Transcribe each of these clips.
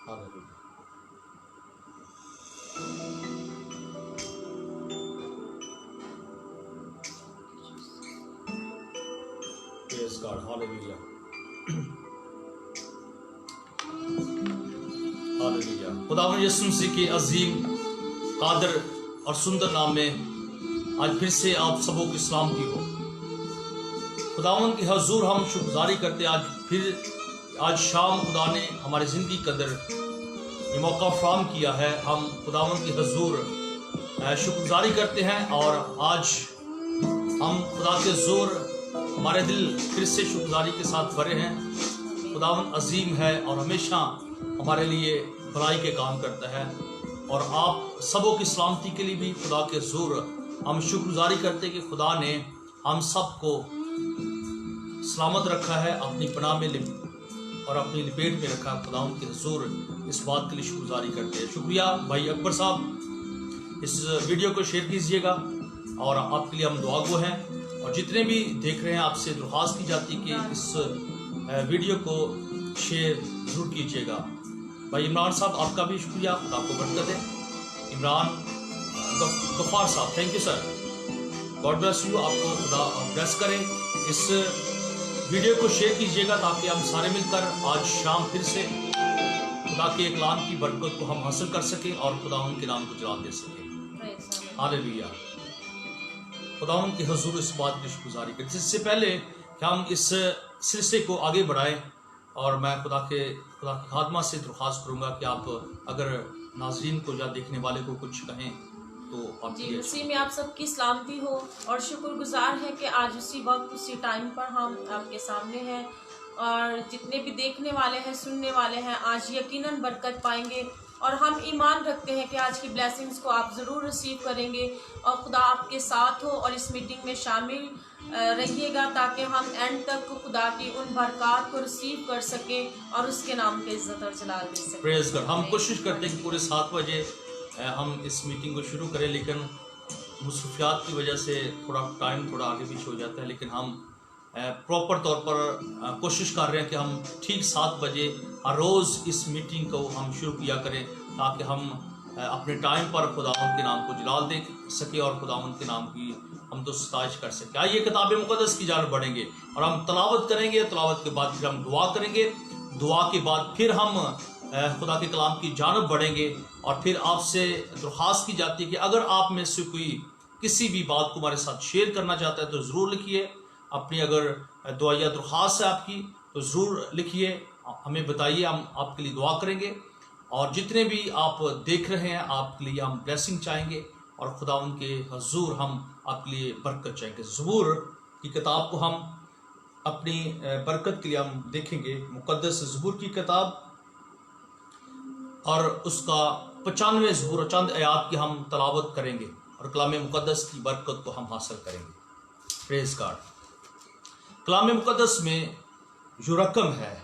Praise God. Hallelujah. Hallelujah. खुदावंद यीशु मसीह के अजीम कादर और सुंदर नाम में आज फिर से आप सबों की सलामती हो। खुदावंद के हजूर हम शुक्रगुजारी करते आज शाम खुदा ने हमारी ज़िंदगी के अंदर ये मौका फराहम किया है। हम खुदावंद के हजूर शुक्रगुजारी करते हैं और आज हम खुदा के हजूर हमारे दिल फिर से शुक्रगुजारी के साथ भरे हैं। खुदावंद अजीम है और हमेशा हमारे लिए भलाई के काम करता है और आप सबों की सलामती के लिए भी खुदा के हजूर हम शुक्रगुजारी करते कि खुदा ने हम सबको सलामत रखा है, अपनी पनाह में और अपनी लपेट में रखा। खुदा के हजूर इस बात के लिए शुक्रगुजारी करते हैं। शुक्रिया भाई अकबर साहब, इस वीडियो को शेयर कीजिएगा और आपके लिए हम दुआ गो हैं। और जितने भी देख रहे हैं आपसे दरख्वास्त की जाती कि इस वीडियो को शेयर ज़रूर कीजिएगा। भाई इमरान साहब आपका भी शुक्रिया, खुदा आपको बरकत है। इमरान गफ्फार साहब, thank you sir, God bless you, आपको खुदा ब्लेस करें। इस वीडियो को शेयर कीजिएगा ताकि हम सारे मिलकर आज शाम फिर से खुदा के इकलाम की बरकत को हम हासिल कर सकें और खुदा उनके नाम को जलाल दे सकें। हालेलुया। खुदा उनके हुजूर इस बात की शुक्रगुजारी करें। इससे पहले कि हम इस सिलसिले को आगे बढ़ाएं और मैं खुदा की खादमा से दरख्वास्त करूँगा कि आप अगर नाज़रीन को या देखने वाले को कुछ कहें तो आप जी। उसी में आप सबकी सलामती हो और शुक्रगुजार है कि आज उसी वक्त उसी टाइम पर हम आपके सामने हैं और जितने भी देखने वाले हैं सुनने वाले हैं आज यकीनन बरकत पाएंगे और हम ईमान रखते हैं कि आज की ब्लेसिंग्स को आप ज़रूर रिसीव करेंगे और खुदा आपके साथ हो और इस मीटिंग में शामिल रहिएगा ताकि हम एंड तक खुदा की उन बरकत को रिसीव कर सकें और उसके नाम पे इज्जत और जलाल दे सकें। Praise God. हम कोशिश करते हैं कि पूरे 7 बजे हम इस मीटिंग को शुरू करें, लेकिन मसरूफियात की वजह से टाइम थोड़ा आगे पीछे हो जाता है, लेकिन हम प्रॉपर तौर पर कोशिश कर रहे हैं कि हम ठीक 7 बजे हर रोज़ इस मीटिंग को हम शुरू किया करें ताकि हम अपने टाइम पर खुदावंद के नाम को जलाल दे सके और खुदावंद के नाम की हम तो सताइश कर सकें। आइए किताब मुक़द्दस की जानब बढ़ेंगे और हम तलावत करेंगे। तलावत के बाद फिर हम दुआ करेंगे। दुआ के बाद फिर हम खुदा के कलाम की जानब बढ़ेंगे और फिर आपसे दरख्वास्त की जाती है कि अगर आप में से कोई किसी भी बात को हमारे साथ शेयर करना चाहता है तो ज़रूर लिखिए। अपनी अगर दुआ या दरख्वास्त है आपकी तो ज़रूर लिखिए, हमें बताइए, हम आपके लिए दुआ करेंगे। और जितने भी आप देख रहे हैं आपके लिए हम ब्लेसिंग चाहेंगे और खुदा उनके हजूर हम आपके लिए बरकत चाहेंगे। ज़बूर की किताब को हम अपनी बरकत के लिए हम देखेंगे। मुक़द्दस ज़बूर की किताब और उसका 95 ज़बूर चंद आयात की हम तलावत करेंगे और कलाम मुक़द्दस की बरकत को हम हासिल करेंगे। Praise God. कलाम मुक़द्दस में जो रकम है,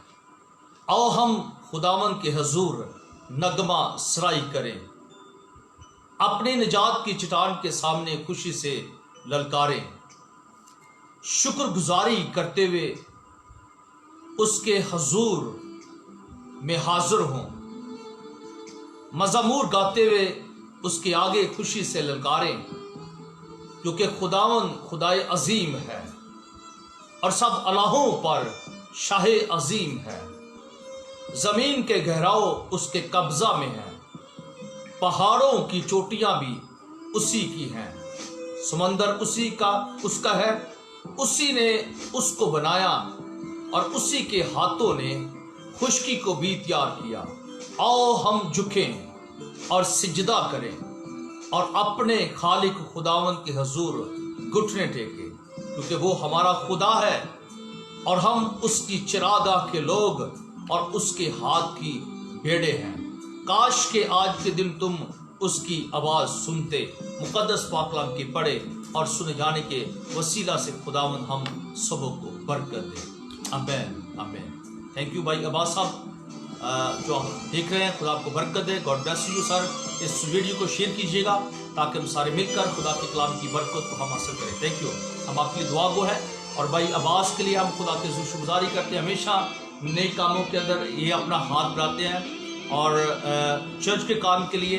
आओ हम खुदावंद के हजूर नगमा सराई करें, अपने निजात की चट्टान के सामने खुशी से ललकारें, शुक्रगुजारी करते हुए उसके हजूर में हाजिर हों, मज़मूर गाते हुए उसके आगे खुशी से ललकारें, क्योंकि खुदावंद खुदाए अजीम है और सब अलाहों पर शाह अजीम है। ज़मीन के गहराव उसके कब्ज़ा में है, पहाड़ों की चोटियां भी उसी की हैं, समंदर उसी का उसका है, उसी ने उसको बनाया और उसी के हाथों ने खुशकी को भी तैयार किया। आओ हम झुकें और सिजदा करें और अपने खालिक खुदावंद के हजूर घुटने टेकें, क्योंकि वो हमारा खुदा है और हम उसकी चिरागाह के लोग और उसके हाथ की भेड़े हैं। काश के आज के दिन तुम उसकी आवाज़ सुनते। मुक़द्दस पाक कलाम की पढ़े और सुने जाने के वसीला से खुदावंद हम सबों को बरकत दे। आमीन आमीन। थैंक यू भाई अब्बास साहब जो हम देख रहे हैं, खुदा आपको बरकत दे। God bless you sir. इस वीडियो को शेयर कीजिएगा ताकि हम सारे मिलकर खुदा के कलाम की बरकत को हम हासिल करें। Thank you. हम आपके लिए दुआ गो है और भाई अब्बास के लिए हम खुदा की शुक्रगुजारी करते हैं। हमेशा नए कामों के अंदर ये अपना हाथ बढ़ाते हैं اور چرچ کے کام کے لیے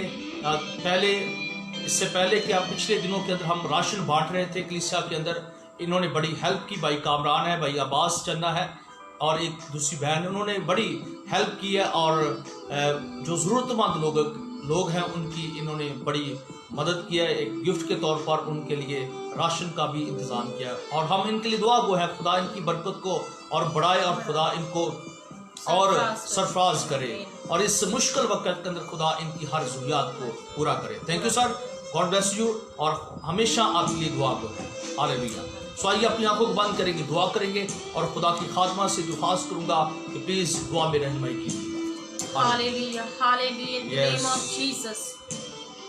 اس سے پہلے کہ پچھلے دنوں کے اندر ہم راشن بانٹ رہے تھے کلیسیا کے اندر، انہوں نے بڑی ہیلپ کی. بھائی کامران ہے، بھائی عباس چندہ ہے اور ایک دوسری بہن، انہوں نے بڑی ہیلپ کی ہے. اور جو ضرورت مند لوگ ہیں ان کی انہوں نے بڑی مدد کیا ہے. ایک گفٹ کے طور پر ان کے لیے راشن کا بھی انتظام کیا ہے، اور ہم ان کے لیے دعا گو ہیں. خدا ان کی برکت کو اور بڑھائے، اور خدا ان کو اور سرفراز کرے، اور اس مشکل وقت کے اندر خدا ان کی ہر ضروریات کو پورا کرے. Thank you sir, God bless you, اور ہمیشہ آپ کے لیے دعا گو ہیں. ہاللیلویا. سو آئیے اپنی آنکھوں کو بند کریں گے، دعا کریں گے، اور خدا کی خادمہ سے درخواست کروں گا کہ پلیز دعا میں رہنمائی کیجیے. Hallelujah, hallelujah, in the name of Jesus.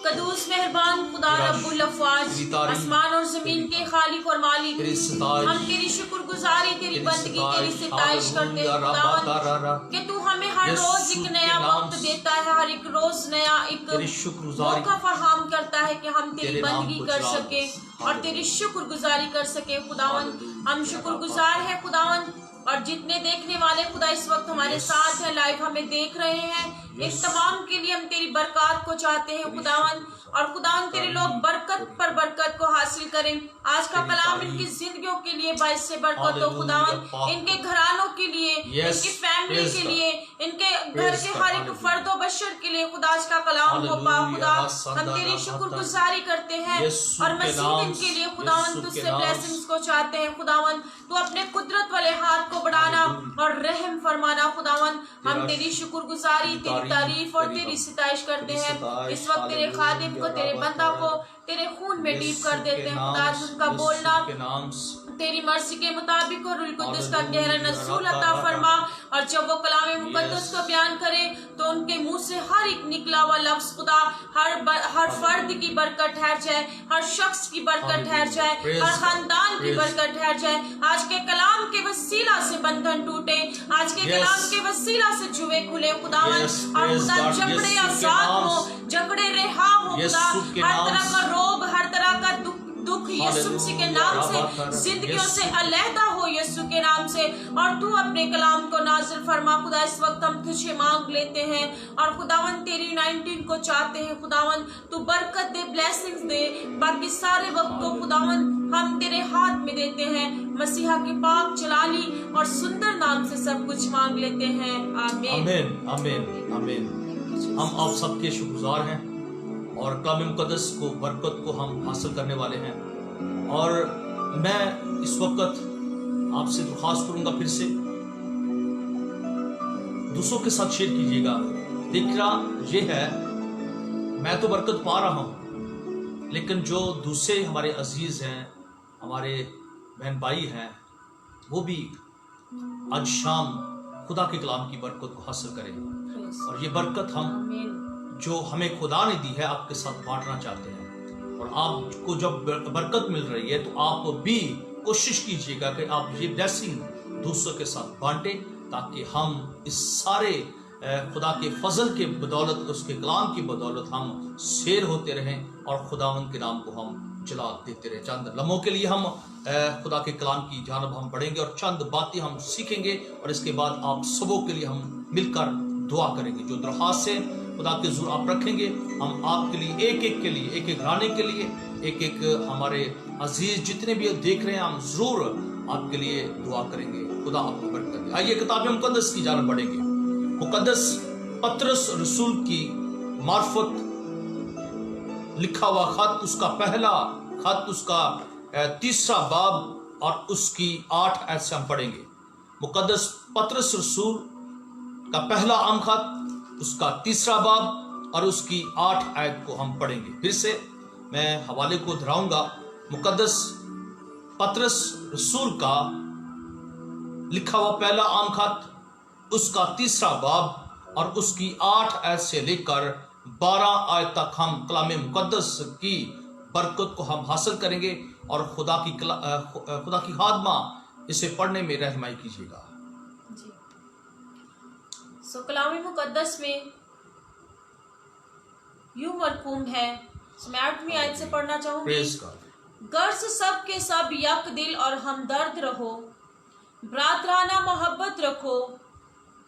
قدوس مہربان خدا رب الافواج، آسمان اور زمین کے خالق اور مالک، ہم تیری شکر گزاری، تیری بندگی، تیری ستائش کرتے ہیں خداوند کہ تو ہمیں ہر روز ایک نیا وقت دیتا ہے، ہر ایک روز نیا ایک موقع فراہم کرتا ہے کہ ہم تیری بندگی کر سکیں اور تیری شکر گزاری کر سکیں خداوند. ہم شکر گزار ہیں خداوند. اور جتنے دیکھنے والے خدا اس وقت ہمارے ساتھ ہیں، لائیو ہمیں دیکھ رہے ہیں، اس تمام کے لیے ہم تیری برکات کو چاہتے ہیں خداوند. اور خداوند تیرے لوگ برکت پر برکت کو حاصل کریں. آج کا کلام ان کی زندگیوں کے لیے باعث سے برکت ہو خداوند، ان کے گھرانوں کے لیے، ان کی فیملی کے لیے، ان کے گھر کے ہر ایک فرد و بشر کے لیے خدا آج کا کلام ہو پا. خدا ہم تیری شکر گزاری کرتے ہیں اور مزید ان کے لیے خداوند تجھ سے بلیسنگز کو چاہتے ہیں خداوند. تو اپنے قدرت والے ہاتھ کو بڑھانا اور رحم فرمانا خداوند. ہم تیری شکر گزاری، تیری تعریف اور تیری ستائش کرتے ہیں. اس وقت تیرے خادم کو، تیرے بندہ کو تیرے خون میں ڈیپ کر دیتے ہیں خدا. ان کا بولنا تیری مرضی کے مطابق اور روح القدس کا گہرا نزول عطا فرما. اور جب وہ کلام مقدس کو بیان کرے تو ان کے منہ سے ہر ایک نکلا ہوا لفظ خدا ہر فرد کی برکت ٹھہر جائے، ہر شخص کی برکت ٹھہر جائے، ہر خاندان کی برکت ٹھہر جائے. آج کے کلام کے وسیلہ سے بندھن ٹوٹے، آج کے کلام کے وسیلہ سے جوئے کھلے خداوند. اور خدا جھگڑے آزاد ہو، جھگڑے رہا ہو خدا. ہر طرح کا روگ، ہر طرح کا دکھ یسوع مسیح کے نام سے زندگیوں سے علیحدہ ہو یسوع کے نام سے. اور تو اپنے کلام کو نازل فرما خدا. اس وقت ہم تجھے مانگ لیتے ہیں اور خداوند تیری 19 کو چاہتے ہیں خداوند. تو برکت دے، بلیسنگز دے. باقی سارے وقت کو خداوند ہم تیرے ہاتھ میں دیتے ہیں. مسیحا کے پاک جلالی اور سندر نام سے سب کچھ مانگ لیتے ہیں. آمین آمین آمین آمین. ہم آپ سب کے شکر گزار ہیں اور کلام مقدس کو، برکت کو ہم حاصل کرنے والے ہیں. اور میں اس وقت آپ سے درخواست کروں گا پھر سے دوسروں کے ساتھ شیئر کیجیے گا. دیکھنا یہ ہے، میں تو برکت پا رہا ہوں، لیکن جو دوسرے ہمارے عزیز ہیں، ہمارے بہن بھائی ہیں، وہ بھی آج شام خدا کے کلام کی برکت کو حاصل کریں. اور یہ برکت ہم جو ہمیں خدا نے دی ہے آپ کے ساتھ بانٹنا چاہتے ہیں. اور آپ کو جب برکت مل رہی ہے تو آپ بھی کوشش کیجیے گا کہ آپ یہ بلیسنگ دوسروں کے ساتھ بانٹیں، تاکہ ہم اس سارے خدا کے فضل کے بدولت، اس کے کلام کی بدولت ہم سیر ہوتے رہیں اور خداوند کے نام کو ہم جلا دیتے رہیں. چند لمحوں کے لیے ہم خدا کے کلام کی جانب ہم بڑھیں گے اور چند باتیں ہم سیکھیں گے، اور اس کے بعد آپ سبوں کے لیے ہم مل کر دعا کریں گے. جو درخواست ہے خدا کے حضور آپ رکھیں گے، ہم آپ کے لیے ایک ایک کے لیے، ایک ایک گھرانے کے لیے، ایک ایک ہمارے عزیز جتنے بھی دیکھ رہے ہیں، ہم ضرور آپ کے لیے دعا کریں گے. خدا آپ کو برکت دے. آئیے کتاب مقدس کی جانب بڑھیں گے. مقدس پطرس رسول کی معرفت لکھا ہوا خط، اس کا پہلا خط، اس کا 3 باب اور اس کی 8 آیت سے ہم پڑھیں گے. مقدس پطرس رسول کا پہلا عام خط، اس کا 3 باب اور اس کی 8 آیت کو ہم پڑھیں گے. پھر سے میں حوالے کو دہراؤں گا. مقدس پطرس رسول کا لکھا ہوا پہلا عام خط، اس کا 3 باب اور اس کی 8 آیت سے لے کر 12 آیت تک ہم کلام مقدس کی برکت کو ہم حاصل کریں گے. اور خدا کی خادمہ اسے پڑھنے میں رہنمائی کیجیے گا. سو کلام مقدس میں یوں مرقوم ہے. میں 8ویں آیت سے پڑھنا چاہوں گی. غرض سب کے سب یک دل اور ہمدرد رہو، برادرانہ محبت رکھو،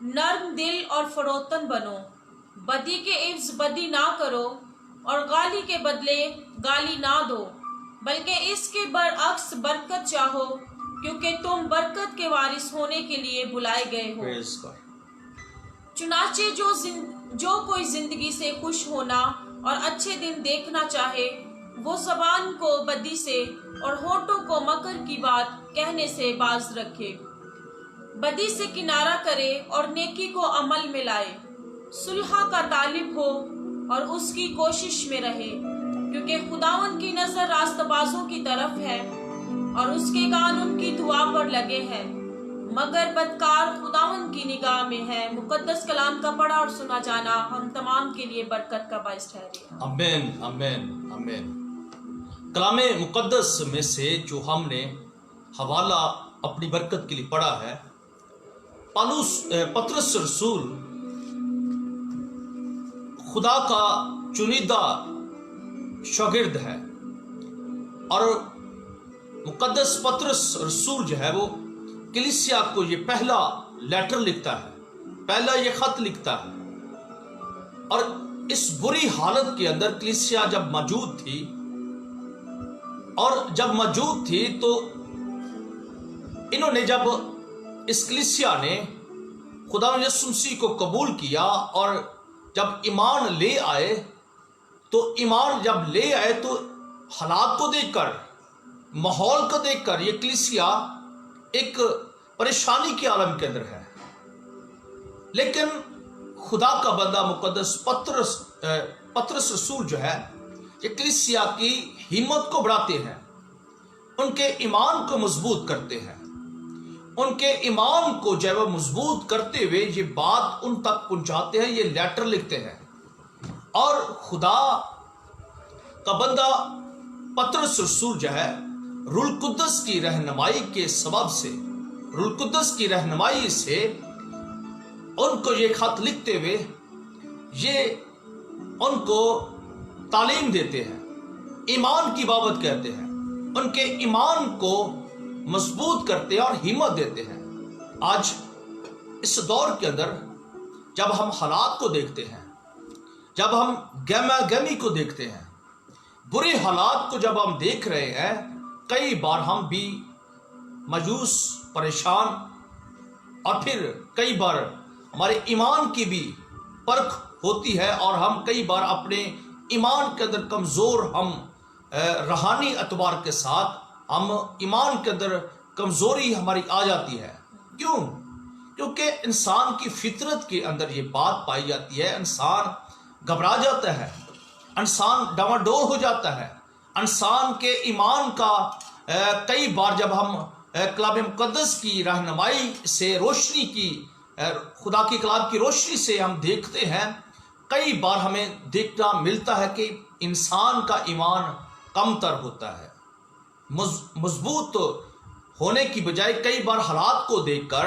نرم دل اور فروتن بنو، बदी के इव्ज बदी ना करो और गाली के बदले गाली ना दो, बल्कि इसके बरअक्स बरकत चाहो, क्योंकि तुम बरकत के वारिस होने के लिए बुलाए गए हो। Praise God. चुनाचे जो कोई जिंदगी से खुश होना और अच्छे दिन देखना चाहे, वो जबान को बदी से और होठों को मकर की बात कहने से बाज रखे। बदी से किनारा करे और नेकी को अमल में लाए, सुलह का तालिब हो और उसकी कोशिश में रहे, क्योंकि खुदावन की नजर रास्तबाजों की तरफ है और उसके कान उनकी दुआ पर लगे हैं, मगर बदकार खुदावन की निगाह में है। मुकद्दस कलाम का पढ़ा और सुना जाना हम तमाम के लिए बरकत का बाइस ठहरे। आमीन, आमीन, आमीन। कलामे मुकद्दस में से जो हमने हवाला अपनी बरकत के लिए पढ़ा है, पतरस रसूल खुदा का चुनिंदा शागिर्द है और मुकद्दस पतरस रसूल जो है वो कलीसिया को ये पहला लेटर लिखता है, पहला ये खत लिखता है। और इस बुरी हालत के अंदर कलीसिया जब मौजूद थी, और जब मौजूद थी तो इन्होंने जब इस कलीसिया ने खुदा यीशु मसीह को कबूल किया और जब ईमान ले आए, तो ईमान जब ले आए तो हालात को देखकर, माहौल को देखकर ये कलीसिया एक परेशानी के आलम के अंदर है। लेकिन खुदा का बंदा मुकद्दस पतरस रसूल जो है, ये कलीसिया की हिम्मत को बढ़ाते हैं, उनके ईमान को मजबूत करते हैं, उनके ईमान को जो है मजबूत करते हुए ये बात उन तक पहुंचाते हैं, ये लेटर लिखते हैं। और खुदा का बंदा पतरस रसूल जो है, रूह कुद्दस की रहनुमाई के सबब से, रूह कुद्दस की रहनुमाई से उनको ये खत लिखते हुए ये उनको तालीम देते हैं, ईमान की बाबत कहते हैं, उनके ईमान को मजबूत करते हैं और हिम्मत देते हैं। आज इस दौर के अंदर जब हम हालात को देखते हैं, जब हम गहमा-गहमी को देखते हैं, बुरे हालात को जब हम देख रहे हैं, कई बार हम भी मायूस, परेशान, और फिर कई बार हमारे ईमान की भी परख होती है और हम कई बार अपने ईमान के अंदर कमज़ोर, हम रूहानी एतबार के साथ हम ईमान के अंदर कमज़ोरी हमारी आ जाती है। क्यों? क्योंकि इंसान की फितरत के अंदर ये बात पाई जाती है, इंसान घबरा जाता है, इंसान डामाडोल हो जाता है, इंसान के ईमान का कई बार जब हम कलाम मुकद्दस की रहनुमाई से, रोशनी की, खुदा की कलाम की रोशनी से हम देखते हैं, कई बार हमें देखना मिलता है कि इंसान का ईमान कमतर होता है, मजबूत होने की बजाय कई बार हालात को देखकर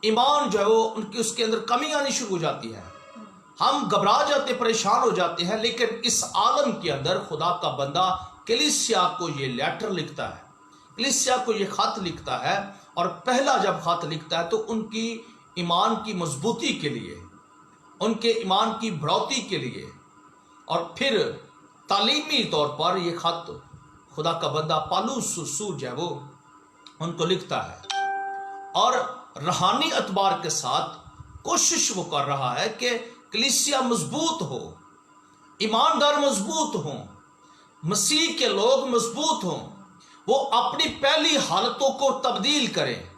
ईमान जो है वो उसके अंदर कमी आनी शुरू हो जाती है, हम घबरा जाते, परेशान हो जाते हैं। लेकिन इस आलम के अंदर खुदा का बंदा कलीसिया को ये लेटर लिखता है, कलीसिया को ये खत लिखता है, और पहला जब खत लिखता है तो उनकी ईमान की मजबूती के लिए, उनके ईमान की बढ़ोतरी के लिए, और फिर तालीमी तौर पर ये खत खुदा का बंदा पौलुस रसूल जो है वो उनको लिखता है और रूहानी एतबार के साथ कोशिश वो कर रहा है कि कलीसिया मजबूत हो, ईमानदार मजबूत हो, मसीह के लोग मजबूत हों, वो अपनी पहली हालतों को तब्दील करें,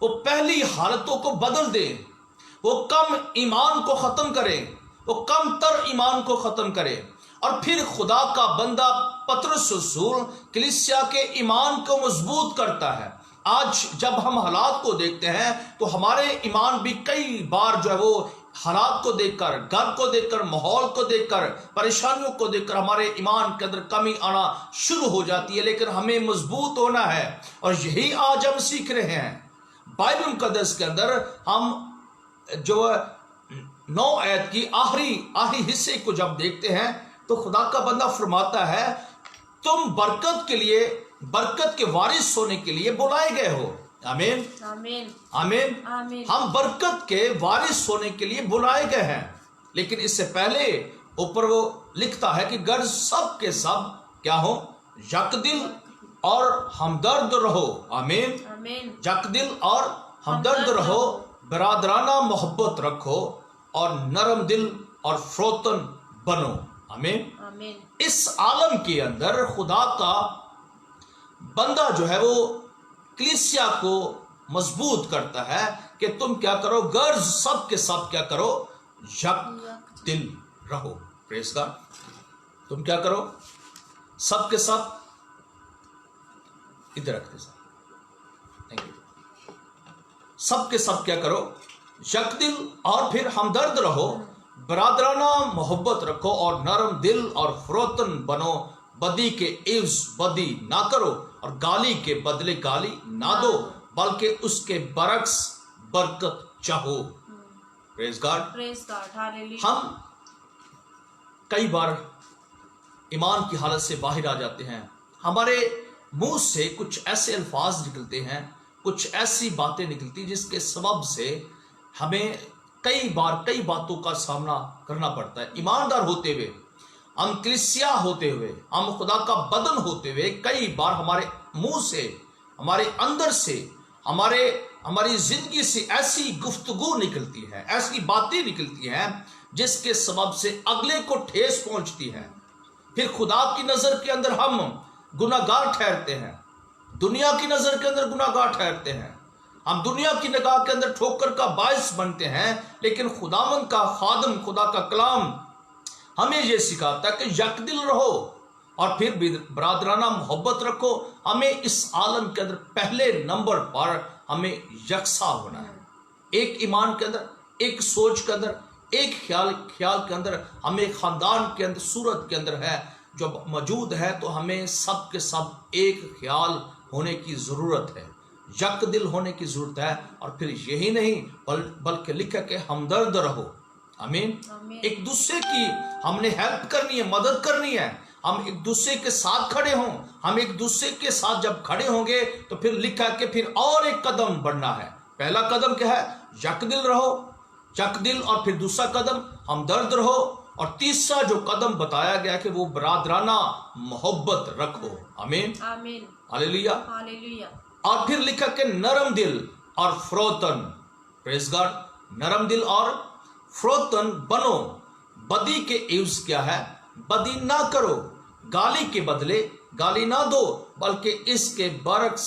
वो पहली हालतों को बदल दें, वो कम ईमान को ख़त्म करें, वो कम तर ईमान को ख़त्म करें। और फिर खुदा का बंदा पतरस रसूल कलीसिया के ईमान को मजबूत करता है। आज जब हम हालात को देखते हैं तो हमारे ईमान भी कई बार जो है वो हालात को देखकर, घर को देखकर, माहौल को देखकर, परेशानियों को देखकर हमारे ईमान के अंदर कमी आना शुरू हो जाती है। लेकिन हमें मजबूत होना है और यही आज हम सीख रहे हैं। बाइबल मुकद्दस के अंदर हम जो 9 आयत की आखिरी हिस्से को जब देखते हैं तो खुदा का बंदा फरमाता है, तुम बरकत के लिए, बरकत के वारिस होने के लिए बुलाए गए हो। आमीन, आमीन, आमीन, आमीन। हम बरकत के वारिस होने के लिए बुलाए गए हैं। लेकिन इससे पहले ऊपर वो लिखता है कि गर्ज सब के सब क्या हो, यकदिल और हमदर्द रहो। आमीन। आमीन। यकदिल और हमदर्द रहो, बरादराना मोहब्बत रखो और नरम दिल और फ्रोतन बनो। आमीन। आमीन। इस आलम के अंदर खुदा का बंदा जो है वो कलीसिया को मजबूत करता है कि तुम क्या करो, गर्ज सब के सब क्या करो, यक दिल रहो। Press God. तुम क्या करो, सब के सब इधर रखते साहब, थैंक यू। सब के सब क्या करो, यक दिल और फिर हमदर्द रहो, बरादराना मोहब्बत रखो और नरम दिल और फरोतन बनो। बदी के एवज बदी ना करो और गाली के बदले गाली ना दो, बल्कि उसके बरक्स बरकत चाहो। Praise God. Praise God. Hallelujah. हम कई बार ईमान की हालत से बाहर आ जाते हैं, हमारे मुंह से कुछ ऐसे अल्फाज निकलते हैं, कुछ ऐसी बातें निकलती जिसके सबब से हमें कई बार कई बातों का सामना करना पड़ता है। ईमानदार होते हुए, हम कलीसिया होते हुए, हम खुदा का बदन होते हुए, कई बार हमारे मुंह से, हमारे अंदर से, हमारी जिंदगी से ऐसी गुफ्तगू निकलती है, ऐसी बातें निकलती हैं जिसके सबब से अगले को ठेस पहुंचती है। फिर खुदा की नजर के अंदर हम गुनाहगार ठहरते हैं, दुनिया की नजर के अंदर गुनाहगार ठहरते हैं, हम दुनिया की निगाह के अंदर ठोकर का बायस बनते हैं। लेकिन खुदावंद का खादम, खुदा का कलाम हमें यह सिखाता है कि यकदिल रहो और फिर बरादराना मोहब्बत रखो। हमें इस आलम के अंदर पहले नंबर पर हमें यकसा होना है, एक ईमान के अंदर, एक सोच के अंदर, एक ख्याल के अंदर, हमें खानदान के अंदर, सूरत के अंदर है जो मौजूद है, तो हमें सब के सब एक ख्याल होने की जरूरत है, यक दिल होने की जरूरत है। और फिर यही नहीं बल्कि लिखा के हमदर्द रहो। आमीन। एक दूसरे की हमने हेल्प करनी है, मदद करनी है, हम एक दूसरे के साथ खड़े हों। हम एक दूसरे के साथ जब खड़े होंगे तो फिर लिखा के फिर और एक कदम बढ़ना है। पहला कदम क्या है, यक दिल रहो, यक दिल, और फिर दूसरा कदम हमदर्द रहो, और तीसरा जो कदम बताया गया कि वो बरादराना मोहब्बत रखो। आमीन। आमीन। हालेलुया। हालेलुया। और फिर लिखा के नरम दिल और फ्रोतन। Praise God. नरम दिल और फ्रोतन बनो। बदी के एवज क्या है, बदी ना करो, गाली के बदले गाली ना दो, बल्कि इसके बरक्स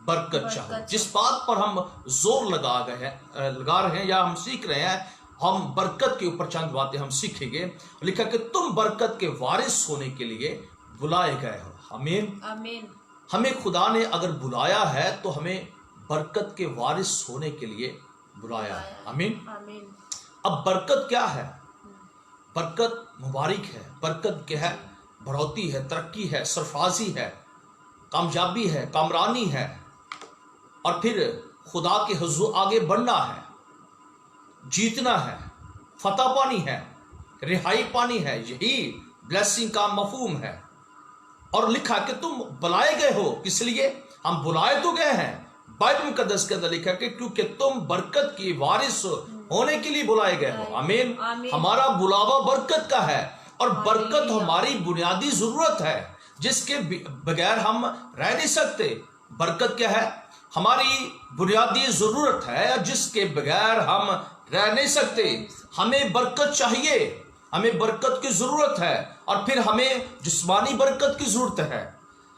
बरकत चाहो। जिस बात पर हम जोर लगा रहे हैं या हम सीख रहे हैं, हम बरकत के ऊपर चंद बातें हम सीखेंगे। लिखा कि तुम बरकत के वारिस होने के लिए बुलाए गए हो। आमीन। आमीन। हमें खुदा ने अगर बुलाया है तो हमें बरकत के वारिस होने के लिए बुलाया है। आमीन। आमीन। अब बरकत क्या है, बरकत मुबारक है, बरकत क्या है, बढ़ोती है, तरक्की है, सरफराजी है, कामयाबी है, कामरानी है, और फिर खुदा के हुजूर आगे बढ़ना है, जीतना है, फतह पानी है, रिहाई पानी है। यही ब्लेसिंग का मफहूम है। और लिखा कि तुम बुलाए गए हो, किस लिए? हम बुलाए तो गए हैं, बाइबल मुकद्दस के अंदर लिखा कि क्योंकि तुम बरकत की वारिस होने के लिए बुलाए गए हो। आमीन। हमारा बुलावा बरकत का है, और बरकत हमारी बुनियादी जरूरत है जिसके बगैर हम रह नहीं सकते। बरकत क्या है? हमारी बुनियादी जरूरत है जिसके बगैर हम रह नहीं सकते। हमें बरकत चाहिए, हमें बरकत की जरूरत है, और फिर हमें जिस्मानी बरकत की जरूरत है,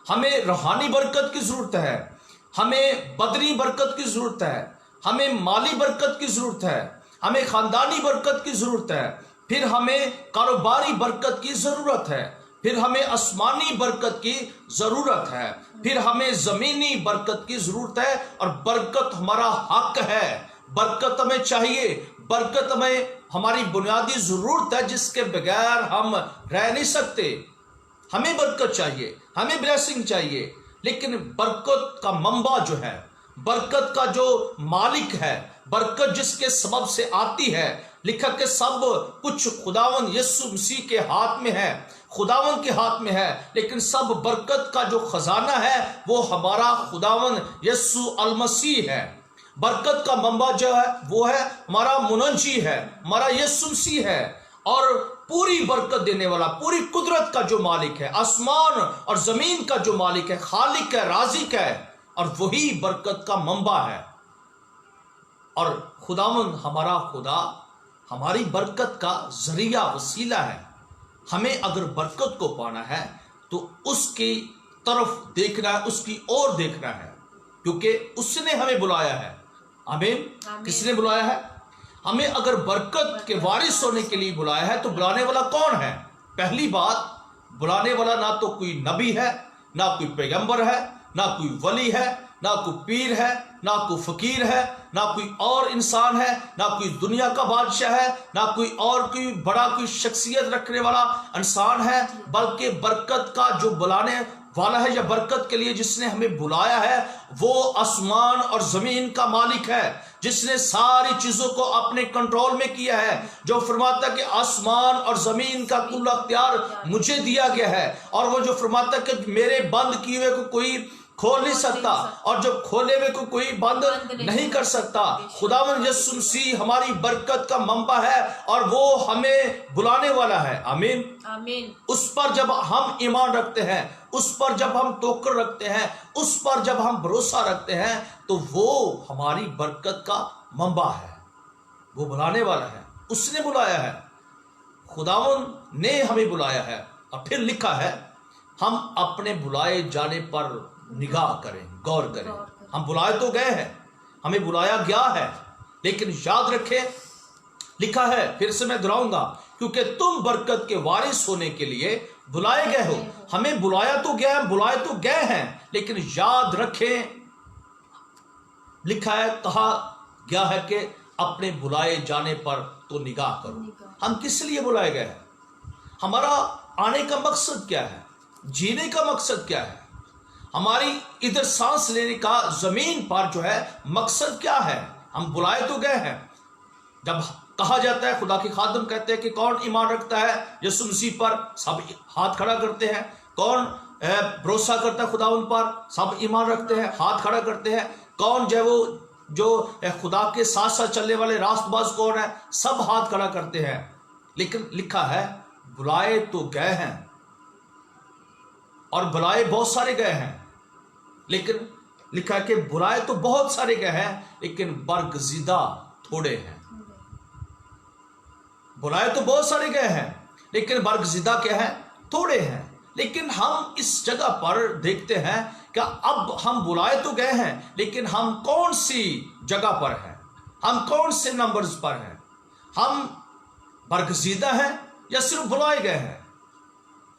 हमें रूहानी बरकत की जरूरत है, हमें बदनी बरकत की जरूरत है, हमें माली बरकत की जरूरत है, हमें खानदानी बरकत की जरूरत है, फिर हमें कारोबारी बरकत की जरूरत है, फिर हमें आसमानी बरकत की जरूरत है, फिर हमें जमीनी बरकत की जरूरत है। और बरकत हमारा हक है, बरकत हमें चाहिए, बरकत हमें हमारी बुनियादी जरूरत है जिसके बगैर हम रह नहीं सकते। हमें बरकत चाहिए, हमें ब्लेसिंग चाहिए, लेकिन बरकत का मंबा जो है, बरकत का जो मालिक है, बरकत जिसके सबब से आती है, लिखा कि सब कुछ खुदावन यीशु मसीह के हाथ में है, खुदावन के हाथ में है। लेकिन सब बरकत का जो खजाना है वो हमारा खुदावन यीशु अल मसीह है। बरकत का मंबा जो है वो है हमारा मुनज्जी है, हमारा यीशु मसीह है, और पूरी बरकत देने वाला, पूरी कुदरत का जो मालिक है, आसमान और जमीन का जो मालिक है, खालिक है, राज़िक है, और वही बरकत का मंबा है। और खुदावंद हमारा खुदा हमारी बरकत का जरिया, वसीला है। हमें अगर बरकत को पाना है तो उसकी तरफ देखना है, उसकी ओर देखना है, क्योंकि उसने हमें बुलाया है। आमीन। किसने बुलाया है? हमें अगर बरकत के वारिस होने के लिए बुलाया है तो बुलाने वाला कौन है? पहली बात, बुलाने वाला ना तो कोई नबी है, ना कोई पैगंबर है, ना कोई वली है, ना कोई पीर है, ना कोई फकीर है, ना कोई और इंसान है, ना कोई दुनिया का बादशाह है, ना कोई और कोई बड़ा कोई शख्सियत रखने वाला इंसान है, बल्कि बरकत का जो बुलाने वाला है या बरकत के लिए जिसने हमें बुलाया है वो आसमान और जमीन का मालिक है, जिसने सारी चीजों को अपने कंट्रोल में किया है, जो फरमाता कि आसमान और जमीन का कुल अख्तियार मुझे दिया गया है, और वो जो फरमाता कि मेरे बंद किए हुए को कोई खोल नहीं सकता, और जो खोले हुए को कोई बंद नहीं कर सकता। खुदावंद यीशु मसीह हमारी बरकत का मंबा है और वो हमें बुलाने वाला है। आमीन। आमीन। उस पर जब हम ईमान रखते हैं, उस पर जब हम तवक्कुल रखते हैं, उस पर जब हम भरोसा रखते हैं, तो वो हमारी बरकत का मंबा है, वो बुलाने वाला है, उसने बुलाया है, खुदावंद ने हमें बुलाया है। और फिर लिखा है हम अपने बुलाए जाने पर निगाह करें, गौर करें। हम बुलाए तो गए हैं, हमें बुलाया गया है, लेकिन याद रखें, लिखा है, फिर से मैं दोहराऊंगा, क्योंकि तुम बरकत के वारिस होने के लिए बुलाए गए हो। हमें बुलाया तो गया है, बुलाए तो गए हैं, लेकिन याद रखें, लिखा है, कहा गया है कि अपने बुलाए जाने पर तो निगाह करो। हम किस लिए बुलाए गए हैं? हमारा आने का मकसद क्या है? जीने का मकसद क्या है? हमारी इधर सांस लेने का जमीन पर जो है मकसद क्या है? हम बुलाए तो गए हैं। जब कहा जाता है, खुदा के खादम कहते हैं कि कौन ईमान रखता है यीशु मसीह पर, सब हाथ खड़ा करते हैं। कौन भरोसा करता है खुदावंद पर, सब ईमान रखते हैं, हाथ खड़ा करते हैं। कौन जो है वो जो खुदा के साथ साथ चलने वाले रास्तबाज कौन है, सब हाथ खड़ा करते हैं। लेकिन लिखा है बुलाए तो गए हैं, और बुलाए बहुत सारे गए हैं, लेकिन लिखा है कि बुलाए तो बहुत सारे गए हैं, लेकिन बरगजीदा थोड़े हैं। बुलाए तो बहुत सारे गए हैं, लेकिन बरगजीदा क्या है? थोड़े हैं। लेकिन हम इस जगह पर देखते हैं कि अब हम बुलाए तो गए हैं, लेकिन हम कौन सी जगह पर हैं? हम कौन से नंबर्स पर हैं? हम बरगजीदा हैं या सिर्फ बुलाए गए हैं?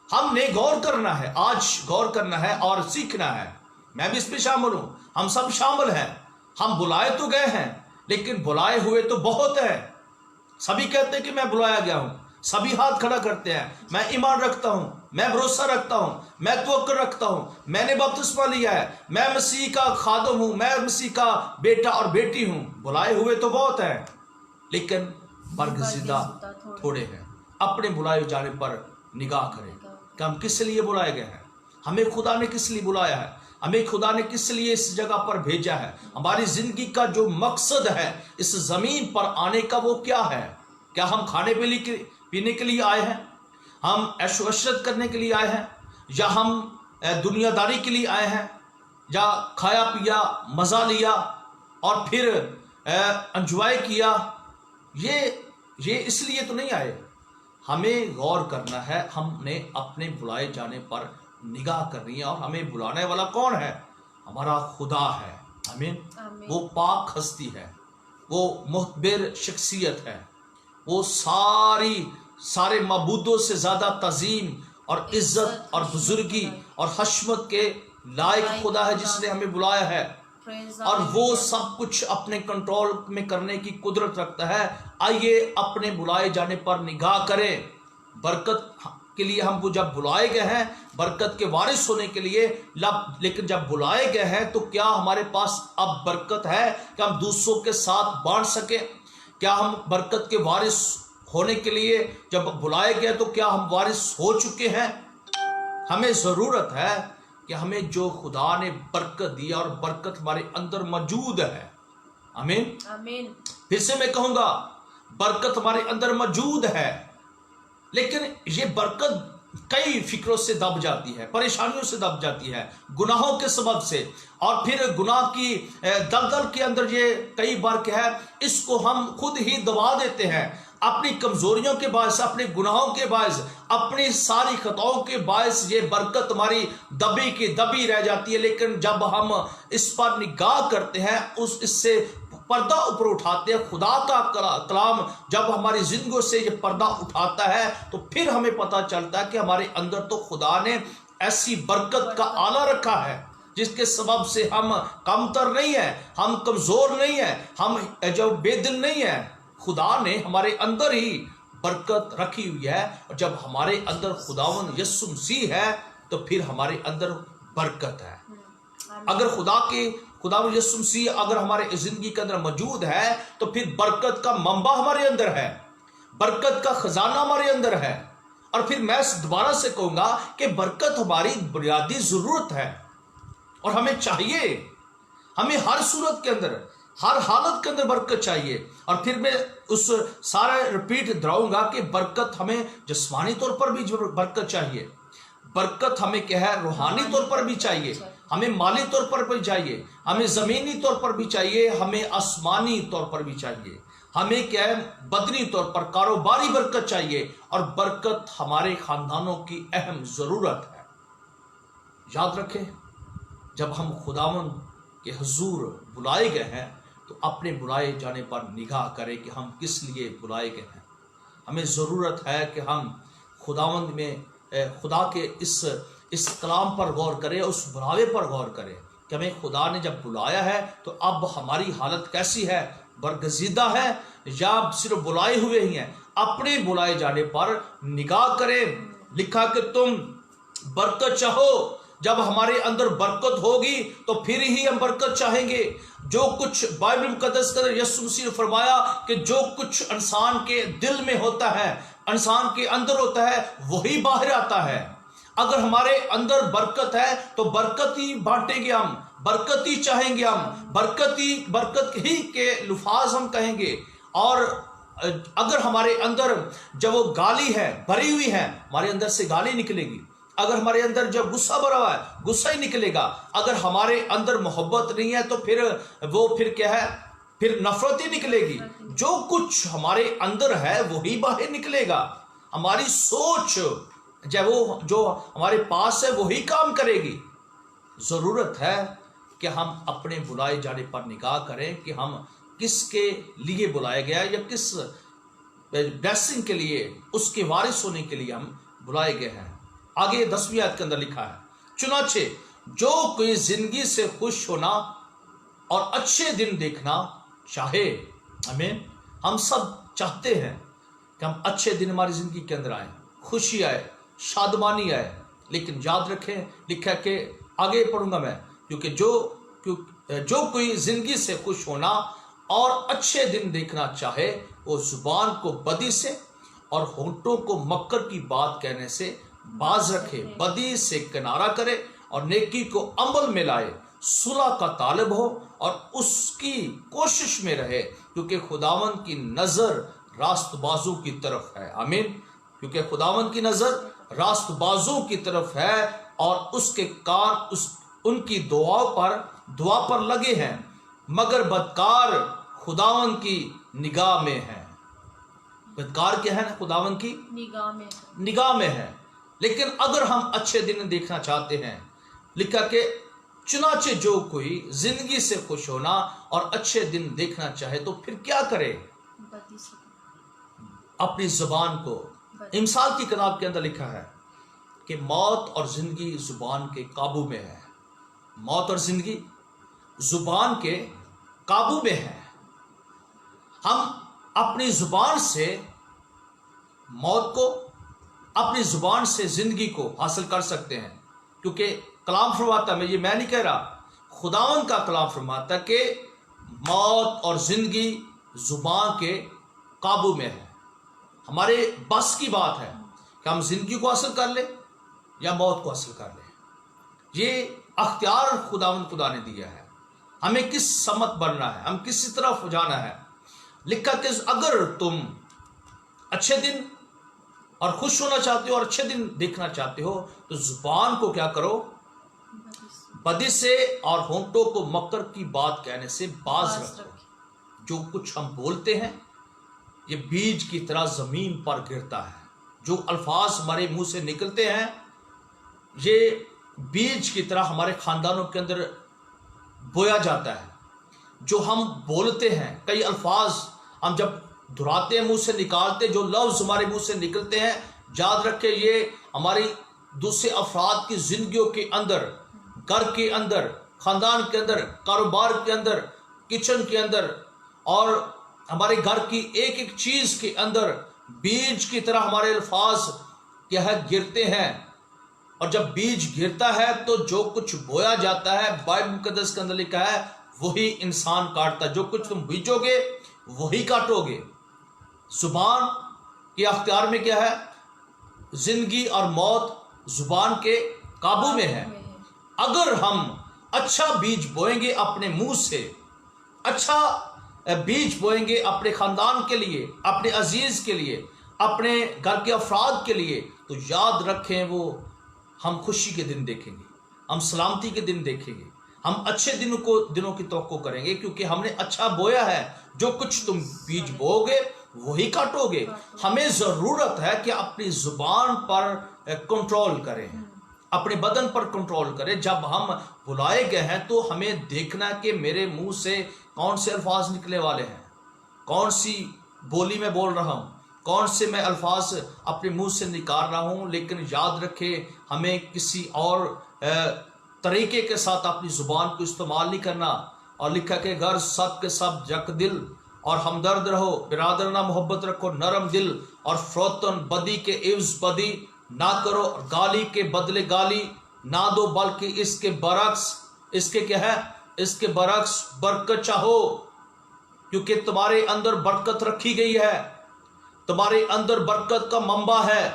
हमने गौर करना है, आज गौर करना है और सीखना है। मैं भी इसमें शामिल हूं, हम सब शामिल हैं। हम बुलाए तो गए हैं, लेकिन बुलाए हुए तो बहुत हैं। सभी कहते हैं कि मैं बुलाया गया हूं, सभी हाथ खड़ा करते हैं, मैं ईमान रखता हूं, मैं भरोसा रखता हूं, मैं तवक्कुल रखता हूं, मैंने बपतिस्मा लिया है, मैं मसीह का खादम हूं, मैं मसीह का बेटा और बेटी हूं। बुलाए हुए तो बहुत हैं, लेकिन बरगजीदा थोड़े हैं। अपने बुलाए जाने पर निगाह करें कि हम किस लिए बुलाए गए हैं, हमें खुदा ने किस लिए बुलाया है, हमें खुदा ने किस लिए इस जगह पर भेजा है, हमारी जिंदगी का जो मकसद है इस जमीन पर आने का वो क्या है। क्या हम खाने पीने के लिए आए हैं, हम ऐशो अशरत करने के लिए आए हैं, या हम दुनियादारी के लिए आए हैं, या खाया पिया मजा लिया और फिर एंजॉय किया? ये इसलिए तो नहीं आए। हमें गौर करना है, हमने अपने बुलाए जाने पर निगाह करनी है, और हमें बुलाने वाला कौन है? हमारा खुदा है। आमीन। वो पाक हस्ती है, वो मुखबिर शख्सियत है, वो सारे मबूदों से ज्यादा तजीम और इज्जत और बुजुर्गी और हशमत के लायक खुदा है, जिसने हमें बुलाया है, और वो सब कुछ अपने कंट्रोल में करने की कुदरत रखता है। आइए अपने बुलाए जाने पर निगाह करें। बरकत के लिए हम जब बुलाए गए हैं, बरकत के वारिस होने के लिए, लेकिन जब बुलाए गए हैं तो क्या हमारे पास अब बरकत है कि हम दूसरों के साथ बांट सके? क्या हम बरकत के वारिस होने के लिए जब बुलाए गए तो क्या हम वारिस हो चुके हैं? हमें जरूरत है कि हमें जो खुदा ने बरकत दिया और बरकत हमारे अंदर मौजूद है, आमीन। आमीन। फिर से मैं कहूंगा, बरकत हमारे अंदर मौजूद है, लेकिन ये बरकत कई फिक्रों से दब जाती है, परेशानियों से दब जाती है, गुनाहों के सबब से। और फिर गुनाह की दलदल के अंदर ये कई बार क्या है, इसको हम खुद ही दबा देते हैं, अपनी कमजोरियों के बायस, अपने गुनाहों के बायस, अपनी सारी खताओं के बायस ये बरकत हमारी दबी की दबी रह जाती है। लेकिन जब हम इस पर निगाह करते हैं, इससे पर्दा ऊपर उठाते हैं, खुदा का कलाम जब हमारी जिंदगी से ये पर्दा उठाता है, तो फिर हमें पता चलता है कि हमारे अंदर तो खुदा ने ऐसी बरकत का आला रखा है जिसके सबब से हम कमतर नहीं है, हम कमजोर नहीं है, हम जो बेदिल नहीं है। खुदा ने हमारे अंदर ही बरकत रखी हुई है, और जब हमारे अंदर खुदावन यीशु मसीह है तो फिर हमारे अंदर बरकत है। अगर खुदावन यीशु मसीह अगर हमारे जिंदगी के अंदर मौजूद है, तो फिर बरकत का मंबा हमारे अंदर है, बरकत का खजाना हमारे अंदर है। और फिर मैं दोबारा से कहूंगा कि बरकत हमारी बुनियादी जरूरत है, और हमें चाहिए, हमें हर सूरत के अंदर, हर हालत के अंदर बरकत चाहिए। और फिर मैं उस सारा रिपीट दोहराऊंगा कि बरकत हमें जिस्मानी तौर पर भी बरकत चाहिए, बरकत हमें क्या है, रूहानी तौर पर भी चाहिए, हमें माली तौर पर भी चाहिए, हमें जमीनी तौर पर भी चाहिए, हमें आसमानी तौर पर भी चाहिए, हमें क्या है, बदनी तौर पर कारोबारी बरकत चाहिए। और बरकत हमारे खानदानों की अहम जरूरत है। याद रखें, जब हम खुदावन के हुजूर बुलाए गए हैं, तो अपने बुलाए जाने पर निगाह करें कि हम किस लिए बुलाए गए हैं। हमें ज़रूरत है कि हम खुदावंद में खुदा के इस कलाम पर गौर करें, उस बुलावे पर गौर करें कि हमें खुदा ने जब बुलाया है तो अब हमारी हालत कैसी है, बरगजीदा है या सिर्फ बुलाए हुए ही हैं। अपने बुलाए जाने पर निगाह करें। लिखा कि तुम बरकत चाहो, जब हमारे अंदर बरकत होगी तो फिर ही हम बरकत चाहेंगे। जो कुछ बाइबल मुकद्दस के अंदर यीशु मसीह ने फरमाया कि जो कुछ इंसान के दिल में होता है, इंसान के अंदर होता है, वही बाहर आता है। अगर हमारे अंदर बरकत है तो बरकत ही बांटेंगे हम, बरकत ही चाहेंगे हम, बरकत ही के लुफाज हम कहेंगे। और अगर हमारे अंदर जब वो गाली है, भरी हुई है, हमारे अंदर से गाली निकलेगी। अगर हमारे अंदर जब गुस्सा भरा हुआ है, गुस्सा ही निकलेगा। अगर हमारे अंदर मोहब्बत नहीं है तो फिर क्या है, फिर नफरत ही निकलेगी। जो कुछ हमारे अंदर है वही बाहर निकलेगा। हमारी सोच जो हमारे पास है वही काम करेगी। जरूरत है कि हम अपने बुलाए जाने पर निगाह करें कि हम किसके लिए बुलाया गया या किस ब्लेसिंग के लिए, उसके वारिस होने के लिए हम बुलाए गए हैं। आगे 10वीं आयत के अंदर लिखा है, चुनाचे जो कोई जिंदगी से खुश होना और अच्छे दिन देखना चाहे। आमीन। हम सब चाहते हैं कि हम अच्छे दिन हमारी जिंदगी के अंदर आए, खुशी आए, शादमानी आए। लेकिन याद रखें, लिखा कि आगे पढ़ूंगा मैं, क्योंकि जो कोई जिंदगी से खुश होना और अच्छे दिन देखना चाहे, वो जुबान को बदी से और होंठों को मक्कर की बात कहने से बाज रखे, बदी से किनारा करे और नेकी को अमल में लाए, सुलह का तालिब हो और उसकी कोशिश में रहे, क्योंकि खुदावन की नजर रास्तबाजों की तरफ है। आमीन। क्योंकि खुदावन की नजर रास्तबाजों की तरफ है और उसके कान उनकी दुआ पर लगे हैं, मगर बदकार खुदावन की निगाह में है। बदकार क्या है ना, खुदावन की निगाह में है। लेकिन अगर हम अच्छे दिन देखना चाहते हैं, लिखा कि चुनाचे जो कोई जिंदगी से खुश होना और अच्छे दिन देखना चाहे तो फिर क्या करे, अपनी जुबान को। इमसाल की किताब के अंदर लिखा है कि मौत और जिंदगी जुबान के काबू में है। मौत और जिंदगी जुबान के काबू में है। हम अपनी जुबान से मौत को, अपनी जुबान से जिंदगी को हासिल कर सकते हैं, क्योंकि कलाम फरमाता, मैं नहीं कह रहा, खुदावन का कलाम फरमाता कि मौत और जिंदगी जुबान के काबू में है। हमारे बस की बात है कि हम जिंदगी को हासिल कर ले या मौत को हासिल कर ले। ये अख्तियार खुदा ने दिया है। हमें किस समत बनना है, हम किस तरफ जाना है। लिखा कि अगर तुम अच्छे दिन और खुश होना चाहते हो और अच्छे दिन देखना चाहते हो तो जुबान को क्या करो, बदी से और होंठों को मक्कर की बात कहने से बाज रखो। जो कुछ हम बोलते हैं ये बीज की तरह जमीन पर गिरता है। जो अल्फाज हमारे मुंह से निकलते हैं ये बीज की तरह हमारे खानदानों के अंदर बोया जाता है। जो हम बोलते हैं, कई अल्फाज हम जब दोहराते हैं, मुंह से निकालते, जो लफ्ज हमारे मुंह से निकलते हैं, याद रखें ये हमारी दूसरे अफराद की जिंदगियों के अंदर, घर के अंदर, खानदान के अंदर, कारोबार के अंदर, किचन के अंदर और हमारे घर की एक एक चीज के अंदर बीज की तरह हमारे अल्फाज क्या है, गिरते हैं। और जब बीज गिरता है तो जो कुछ बोया जाता है, बाइबल मुकद्दस के अंदर लिखा है, वही इंसान काटता है। जो कुछ तुम बीजोगे वही काटोगे। जुबान के अख्तियार में क्या है, जिंदगी और मौत जुबान के काबू में है। अगर हम अच्छा बीज बोएंगे अपने मुंह से, अच्छा बीज बोएंगे अपने खानदान के लिए, अपने अजीज के लिए, अपने घर के अफराद के लिए, तो याद रखें वो हम खुशी के दिन देखेंगे, हम सलामती के दिन देखेंगे, हम अच्छे दिनों की तवक्को करेंगे, क्योंकि हमने अच्छा बोया है। जो कुछ तुम बीज बोओगे वही काटोगे। हमें जरूरत है कि अपनी जुबान पर कंट्रोल करें, अपने बदन पर कंट्रोल करें। जब हम बुलाए गए हैं तो हमें देखना है कि मेरे मुंह से कौन से अल्फाज निकले वाले हैं, कौन सी बोली में बोल रहा हूं, कौन से मैं अल्फाज अपने मुंह से निकाल रहा हूं। लेकिन याद रखें हमें किसी और तरीके के साथ अपनी जुबान को इस्तेमाल नहीं करना। और लिखा कि घर सब के सब जक दिल और हमदर्द रहो, बिरादराना मोहब्बत रखो, नरम दिल और फरोतन, बदी के इव्ज बदी ना करो, गाली के बदले गाली ना दो, बल्कि इसके बरक्स, इसके क्या है, इसके बरक्स बरकत चाहो, क्योंकि तुम्हारे अंदर बरकत रखी गई है, तुम्हारे अंदर बरकत का मंबा है,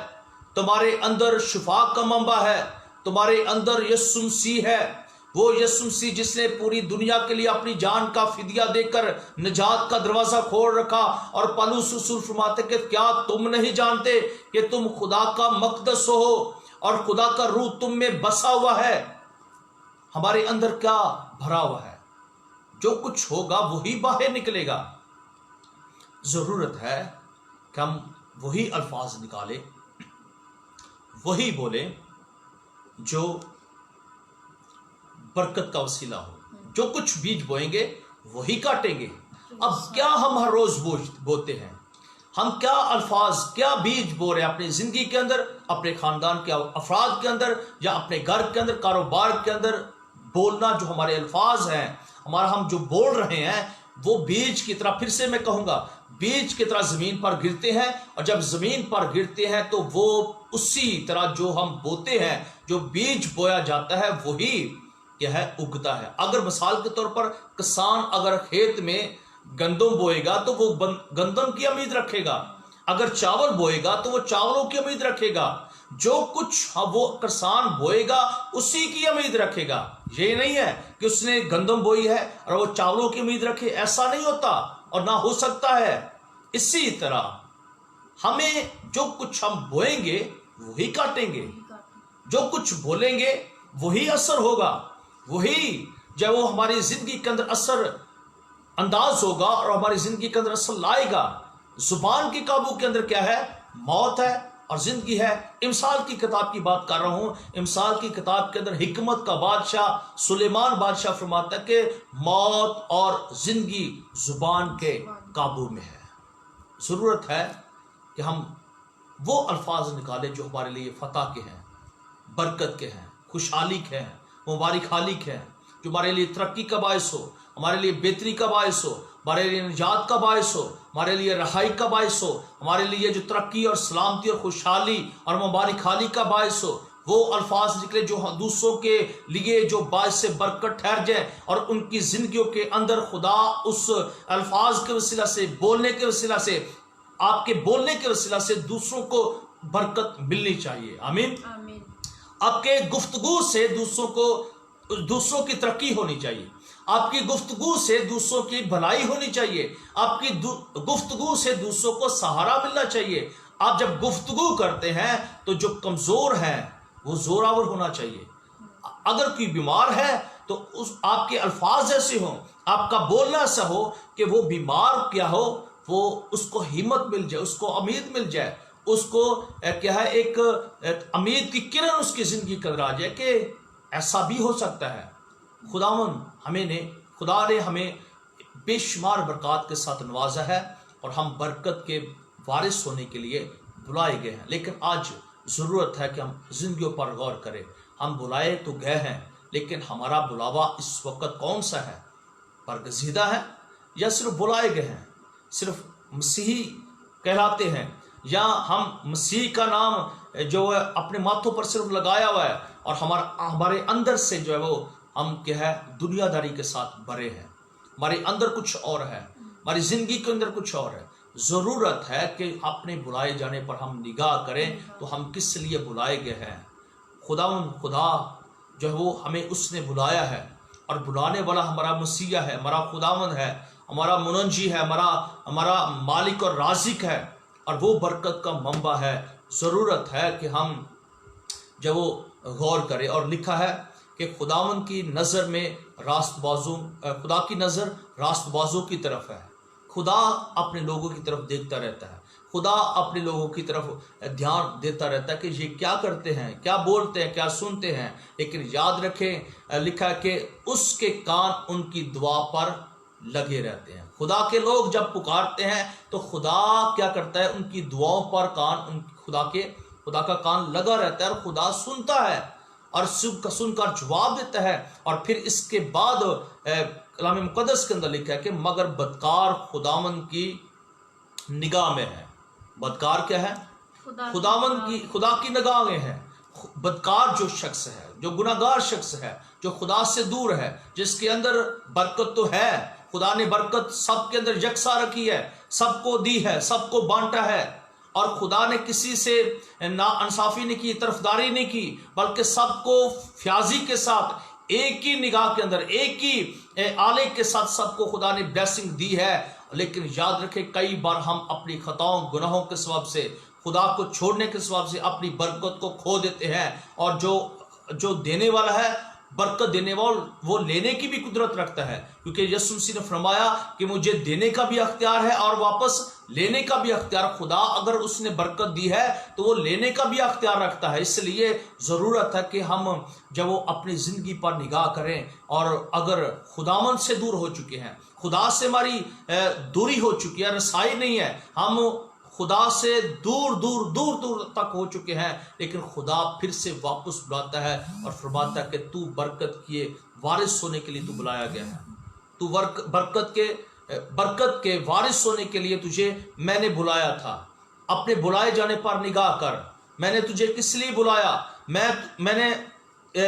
तुम्हारे अंदर शिफा का मंबा है, तुम्हारे अंदर यीशु मसीह है। वो यीशु मसीह जिसने पूरी दुनिया के लिए अपनी जान का फिदिया देकर निजात का दरवाजा खोल रखा। और पौलुस रसूल फरमाते कि क्या तुम नहीं जानते कि तुम खुदा का मकदस हो और खुदा का रूह तुम में बसा हुआ है। हमारे अंदर क्या भरा हुआ है, जो कुछ होगा वही बाहर निकलेगा। जरूरत है कि हम वही अल्फाज निकालें, वही बोले जो बरकत का वसीला हो। जो कुछ बीज बोएंगे वही काटेंगे। अब क्या हम हर रोज बोते हैं, हम क्या अल्फाज, क्या बीज बो रहे हैं अपनी जिंदगी के अंदर, अपने खानदान के अफराद के अंदर, या अपने घर के अंदर, कारोबार के अंदर। बोलना जो हमारे अल्फाज हैं, हमारा हम जो बोल रहे हैं, वो बीज की तरह, फिर से मैं कहूंगा, बीज की तरह जमीन पर गिरते हैं। और जब जमीन पर गिरते हैं तो वो उसी तरह जो हम बोते हैं, जो बीज बोया जाता है वही क्या है, उगता है। अगर मिसाल के तौर पर किसान अगर खेत में गंदम बोएगा तो वो गंदम की उम्मीद रखेगा, अगर चावल बोएगा तो वो चावलों की उम्मीद रखेगा। जो कुछ वो किसान बोएगा उसी की उम्मीद रखेगा। ये नहीं है कि उसने गंदम बोई है और वो चावलों की उम्मीद रखे, ऐसा नहीं होता और ना हो सकता है। इसी तरह हमें जो कुछ हम बोएंगे वही काटेंगे, जो कुछ बोलेंगे वही असर होगा, वही जब वो हमारी जिंदगी के अंदर असर अंदाज होगा और हमारी जिंदगी के अंदर असर लाएगा। जुबान के काबू के अंदर क्या है, मौत है और जिंदगी है। इमसाल की किताब की बात कर रहा हूं। इमसाल की किताब के अंदर हिकमत का बादशाह सुलेमान बादशाह फरमाता है कि मौत और जिंदगी जुबान के काबू में है। जरूरत है कि हम वो अल्फाज निकालें जो हमारे लिए फतह के हैं, बरकत के हैं, खुशहाली के हैं, मुबारक हालिक है, जो हमारे लिए तरक्की का बायस हो, हमारे लिए बेहतरी का बायस हो, हमारे लिए निजात का बायस हो, हमारे लिए रहाई का बायस हो, हमारे लिए जो तरक्की और सलामती और खुशहाली और मुबारक हाली का बायस हो। वो अल्फाज निकले जो दूसरों के लिए जो बायस से बरकत ठहर जाए और उनकी जिंदगियों के अंदर खुदा उस अल्फाज के वसीला से, बोलने के वसीला से, आपके बोलने के वसीला से दूसरों को बरकत मिलनी चाहिए। आमीन। आपके गुफ्तगू से दूसरों की तरक्की होनी चाहिए। آپ کی گفتگو سے دوسروں کی بھلائی ہونی چاہیے، آپ کی گفتگو سے دوسروں کو سہارا ملنا چاہیے۔ آپ جب گفتگو کرتے ہیں تو جو کمزور ہیں وہ زوراور ہونا چاہیے۔ اگر کوئی بیمار ہے تو آپ کے الفاظ ایسے ہوں، آپ کا بولنا ایسا ہو کہ وہ بیمار کیا ہو، وہ اس کو ہمت مل جائے، اس کو امید مل جائے، اس کو کیا ہے ایک امید کی کرن اس کی زندگی کے اندر آ جائے کہ ایسا بھی ہو سکتا ہے۔ خدا نے ہمیں بے شمار برکات کے ساتھ نوازا ہے اور ہم برکت کے وارث ہونے کے لیے بلائے گئے ہیں، لیکن آج ضرورت ہے کہ ہم زندگیوں پر غور کریں۔ ہم بلائے تو گئے ہیں، لیکن ہمارا بلاوا اس وقت کون سا ہے؟ برگزیدہ ہے یا صرف بلائے گئے ہیں، صرف مسیحی کہلاتے ہیں، یا ہم مسیح کا نام جو ہے اپنے ماتھوں پر صرف لگایا ہوا ہے اور ہمارے اندر سے جو ہے وہ ہم کیا ہے دنیا داری کے ساتھ بھرے ہیں، ہمارے اندر کچھ اور ہے، ہماری زندگی کے اندر کچھ اور ہے۔ ضرورت ہے کہ اپنے بلائے جانے پر ہم نگاہ کریں تو ہم کس لیے بلائے گئے ہیں۔ خدا جو ہے وہ ہمیں اس نے بلایا ہے، اور بلانے والا ہمارا مسیح ہے، ہمارا خداوند ہے، ہمارا منجی ہے، ہمارا مالک اور رازق ہے، اور وہ برکت کا منبع ہے۔ ضرورت ہے کہ ہم جب وہ غور کریں، اور لکھا ہے کہ خداوند کی نظر میں خدا کی نظر راست بازوں کی طرف ہے۔ خدا اپنے لوگوں کی طرف دیکھتا رہتا ہے، خدا اپنے لوگوں کی طرف دھیان دیتا رہتا ہے کہ یہ کیا کرتے ہیں، کیا بولتے ہیں، کیا سنتے ہیں۔ لیکن یاد رکھیں، لکھا ہے کہ اس کے کان ان کی دعا پر لگے رہتے ہیں۔ خدا کے لوگ جب پکارتے ہیں تو خدا کیا کرتا ہے، ان کی دعاؤں پر خدا کا کان لگا رہتا ہے، اور خدا سنتا ہے اور سن کر جواب دیتا ہے۔ اور پھر اس کے بعد کلام مقدس کے اندر لکھا ہے کہ مگر بدکار خداوند کی نگاہ میں ہے۔ بدکار کیا ہے؟ خدا کی نگاہ میں ہے۔ بدکار جو شخص ہے، جو گناہگار شخص ہے، جو خدا سے دور ہے، جس کے اندر برکت تو ہے، خدا نے برکت سب کے اندر یکساں رکھی ہے، سب کو دی ہے، سب کو بانٹا ہے، اور خدا نے کسی سے نا انصافی نہیں کی، طرفداری نہیں کی، بلکہ سب کو فیاضی کے ساتھ ایک ہی نگاہ کے اندر، ایک ہی آلے کے ساتھ سب کو خدا نے بلیسنگ دی ہے۔ لیکن یاد رکھیں، کئی بار ہم اپنی خطاؤں گناہوں کے سبب سے، خدا کو چھوڑنے کے سبب سے اپنی برکت کو کھو دیتے ہیں، اور جو دینے والا ہے، برکت دینے والا، وہ لینے کی بھی قدرت رکھتا ہے، کیونکہ یسوع مسیح نے فرمایا کہ مجھے دینے کا بھی اختیار ہے اور واپس لینے کا بھی اختیار۔ خدا اگر اس نے برکت دی ہے تو وہ لینے کا بھی اختیار رکھتا ہے۔ اس لیے ضرورت ہے کہ ہم جب وہ اپنی زندگی پر نگاہ کریں، اور اگر خداوند سے دور ہو چکے ہیں، خدا سے ہماری دوری ہو چکی ہے، رسائی نہیں ہے، ہم خدا سے دور تک ہو چکے ہیں، لیکن خدا پھر سے واپس بلاتا ہے اور فرماتا ہے کہ تو برکت کے وارث ہونے کے لیے تو بلایا گیا ہے، تو برکت کے وارث ہونے کے لیے تجھے میں نے بلایا تھا۔ اپنے بلائے جانے پر نگاہ کر، میں نے تجھے کس لیے بلایا؟ میں نے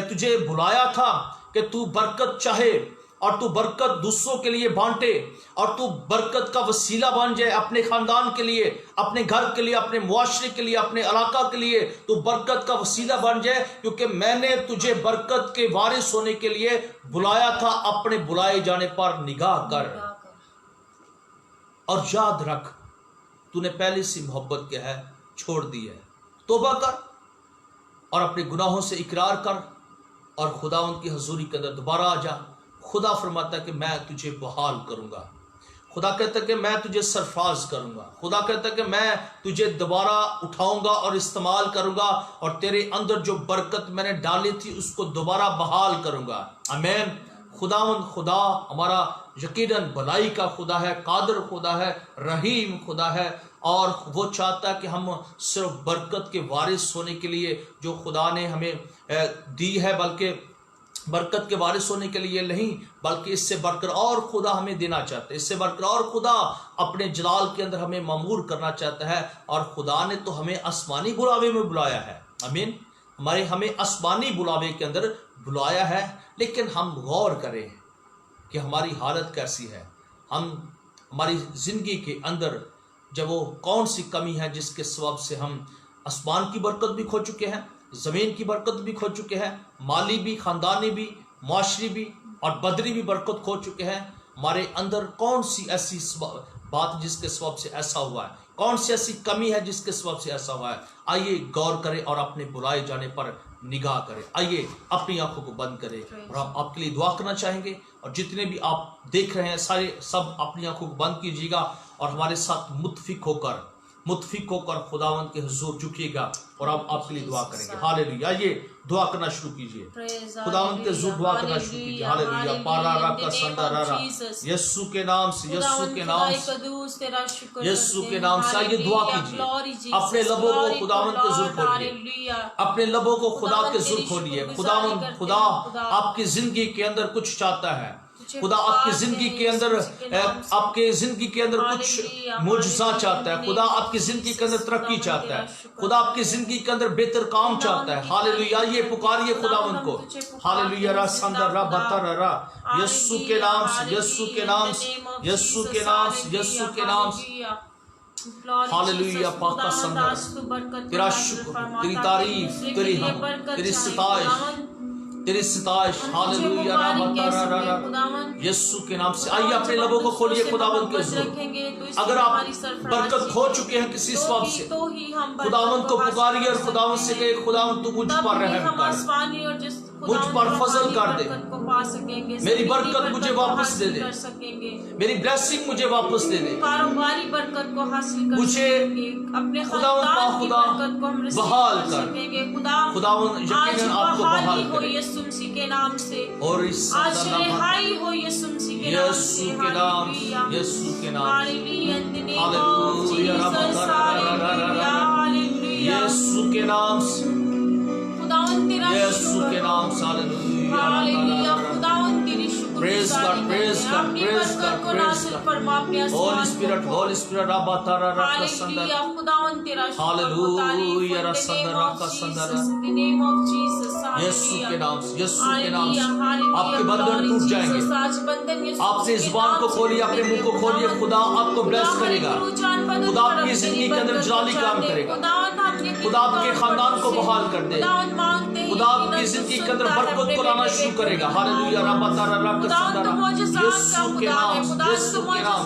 تجھے بلایا تھا کہ تو برکت چاہے، اور تو برکت دوسروں کے لیے بانٹے، اور تو برکت کا وسیلہ بن جائے اپنے خاندان کے لیے، اپنے گھر کے لیے، اپنے معاشرے کے لیے، اپنے علاقہ کے لیے، تو برکت کا وسیلہ بن جائے، کیونکہ میں نے تجھے برکت کے وارث ہونے کے لیے بلایا تھا۔ اپنے بلائے جانے پر نگاہ کر، اور یاد رکھ تو نے پہلی سی محبت کیا ہے چھوڑ دی ہے۔ توبہ کر اور اپنے گناہوں سے اقرار کر، اور خداوند کی حضوری کے اندر دوبارہ آ جا۔ خدا فرماتا ہے کہ میں تجھے بحال کروں گا، خدا کہتا ہے کہ میں تجھے سرفراز کروں گا، خدا کہتا ہے کہ میں تجھے دوبارہ اٹھاؤں گا اور استعمال کروں گا، اور تیرے اندر جو برکت میں نے ڈالی تھی اس کو دوبارہ بحال کروں گا۔ آمین۔ خدا ہمارا یقیناً بھلائی کا خدا ہے، قادر خدا ہے، رحیم خدا ہے، اور وہ چاہتا ہے کہ ہم صرف برکت کے وارث ہونے کے لیے جو خدا نے ہمیں دی ہے، بلکہ برکت کے وارث ہونے کے لیے نہیں، بلکہ اس سے بڑھ کر اور خدا ہمیں دینا چاہتا ہے، اس سے بڑھ کر اور خدا اپنے جلال کے اندر ہمیں معمور کرنا چاہتا ہے۔ اور خدا نے تو ہمیں آسمانی بلاوے میں بلایا ہے، آمین، ہمیں آسمانی بلاوے کے اندر بلایا ہے، لیکن ہم غور کریں کہ ہماری حالت کیسی ہے، ہماری زندگی کے اندر جب وہ کون سی کمی ہے جس کے سبب سے ہم آسمان کی برکت بھی کھو چکے ہیں، زمین کی برکت بھی کھو چکے ہیں، مالی بھی، خاندانی بھی، معاشری بھی، اور بدری بھی برکت کھو چکے ہیں. ہمارے اندر کون سی ایسی بات جس کے سبب سے ایسا ہوا ہے, کون سی ایسی کمی ہے جس کے سبب سے ایسا ہوا ہے. آئیے غور کریں اور اپنے بلائے جانے پر نگاہ کریں. آئیے اپنی آنکھوں کو بند کریں اور ہم آپ کے لیے دعا کرنا چاہیں گے. اور جتنے بھی آپ دیکھ رہے ہیں سارے سب اپنی آنکھوں کو بند کیجیے گا اور ہمارے ساتھ متفق ہو کر خداوند کے حضور جھکیے گا اور آپ کے لیے دعا کریں گے. ہاللیلویا. آئیے دعا کرنا شروع کیجیے, خداوند کے حضور دعا کرنا شروع کیجیے. ہاللیلویا. پارا را کا سندا را را, یسوع کے نام سے, یسوع کے نام سے, یسوع کے نام سے. آئیے دعا کیجیے. اپنے لبوں کو خداوند کے حضور کھولیے, اپنے لبوں کو خدا کے حضور کھولیے. خدا آپ کی زندگی کے اندر کچھ چاہتا ہے. خدا آپ کی زندگی کے اندر کچھ معجزہ چاہتا ہے. خدا آپ کی زندگی کے اندر ترقی چاہتا ہے. خدا آپ کی زندگی کے اندر بہتر کام چاہتا ہے. ہاللیلویا. یہ پکاریے خداوند کو. ہاللیلویا. را سندر را بتر را, یسوع کے نام سے, یسوع کے نام سے, یسوع کے نام سے, یسوع کے نام سے. ہاللیلویا. پاک سندر, تیرا شکر, تیری تعریف, تیری حمد, تیری ستائش. ہاللیلویا. یسوع کے نام سے. آئیے اپنے لبوں کو کھولیے خداوند کے حضور. اگر آپ برکت کھو چکے ہیں کسی سبب سے, خداوند کو پکاریے اور خداوند سے کہے خداوند تو مجھ پر رحم کر, مجھ پر فضل کر دے, میری برکت مجھے واپس دے دے, میری بلیسنگ مجھے واپس دے دے, کاروباری برکت کو حاصل کر مجھے اپنے خداوند خاندان کی خدا برکت کو ہم رسیو بحال کر کر. سکیں گے. خداوند آج یقیناً آپ کو بحالی بحال ہو کرے یسوع مسیح کے نام سے, اور اس آج رہائی ہو یسوع مسیح کے نام سے. یسوع کے نام, یسوع کے نام, ہاللیلویا. In the name of Jesus. ہاللیلویا. ہاللیلویا. یسوع کے نام سے, خداوند تیرا یسوع کے شکر. نام سے. ہاللیلویا. خداوند تیری شکر Praise God, گزاری praise کرتے ہیں. God, اپنی praise برکت God, کو praise نازل God. فرما اپنے Holy آسمان کو. Spirit, Holy Spirit, Rabba Tara Raka ہاللیلویا. Sandar. خداوند تیرا شکر و Hallelujah. تعریف. In the Rasandar name of Raka Sandar. Jesus. In the name of Jesus. یسوع کے ہاللیلویا. نام سے, یسوع کے نام سے. ہاللیلویا. آپ کے بندن ٹوٹ جائیں گے. آج بندن یسوع آپ نے زبان کو کھولیے, اپنے منہ کو کھولیے. خدا آپ کو بلیس کرے گا. خدا آپ کی زندگی کے اندر جلالی کام کرے گا. خدا آپ کے خاندان کو بحال کر دے. خدا آپ کی زندگی کے اندر برکت کو لانا شروع کرے گا. ہاللیلویا. رب تارا رب سندر. یسوع کے نام, یسوع کے نام.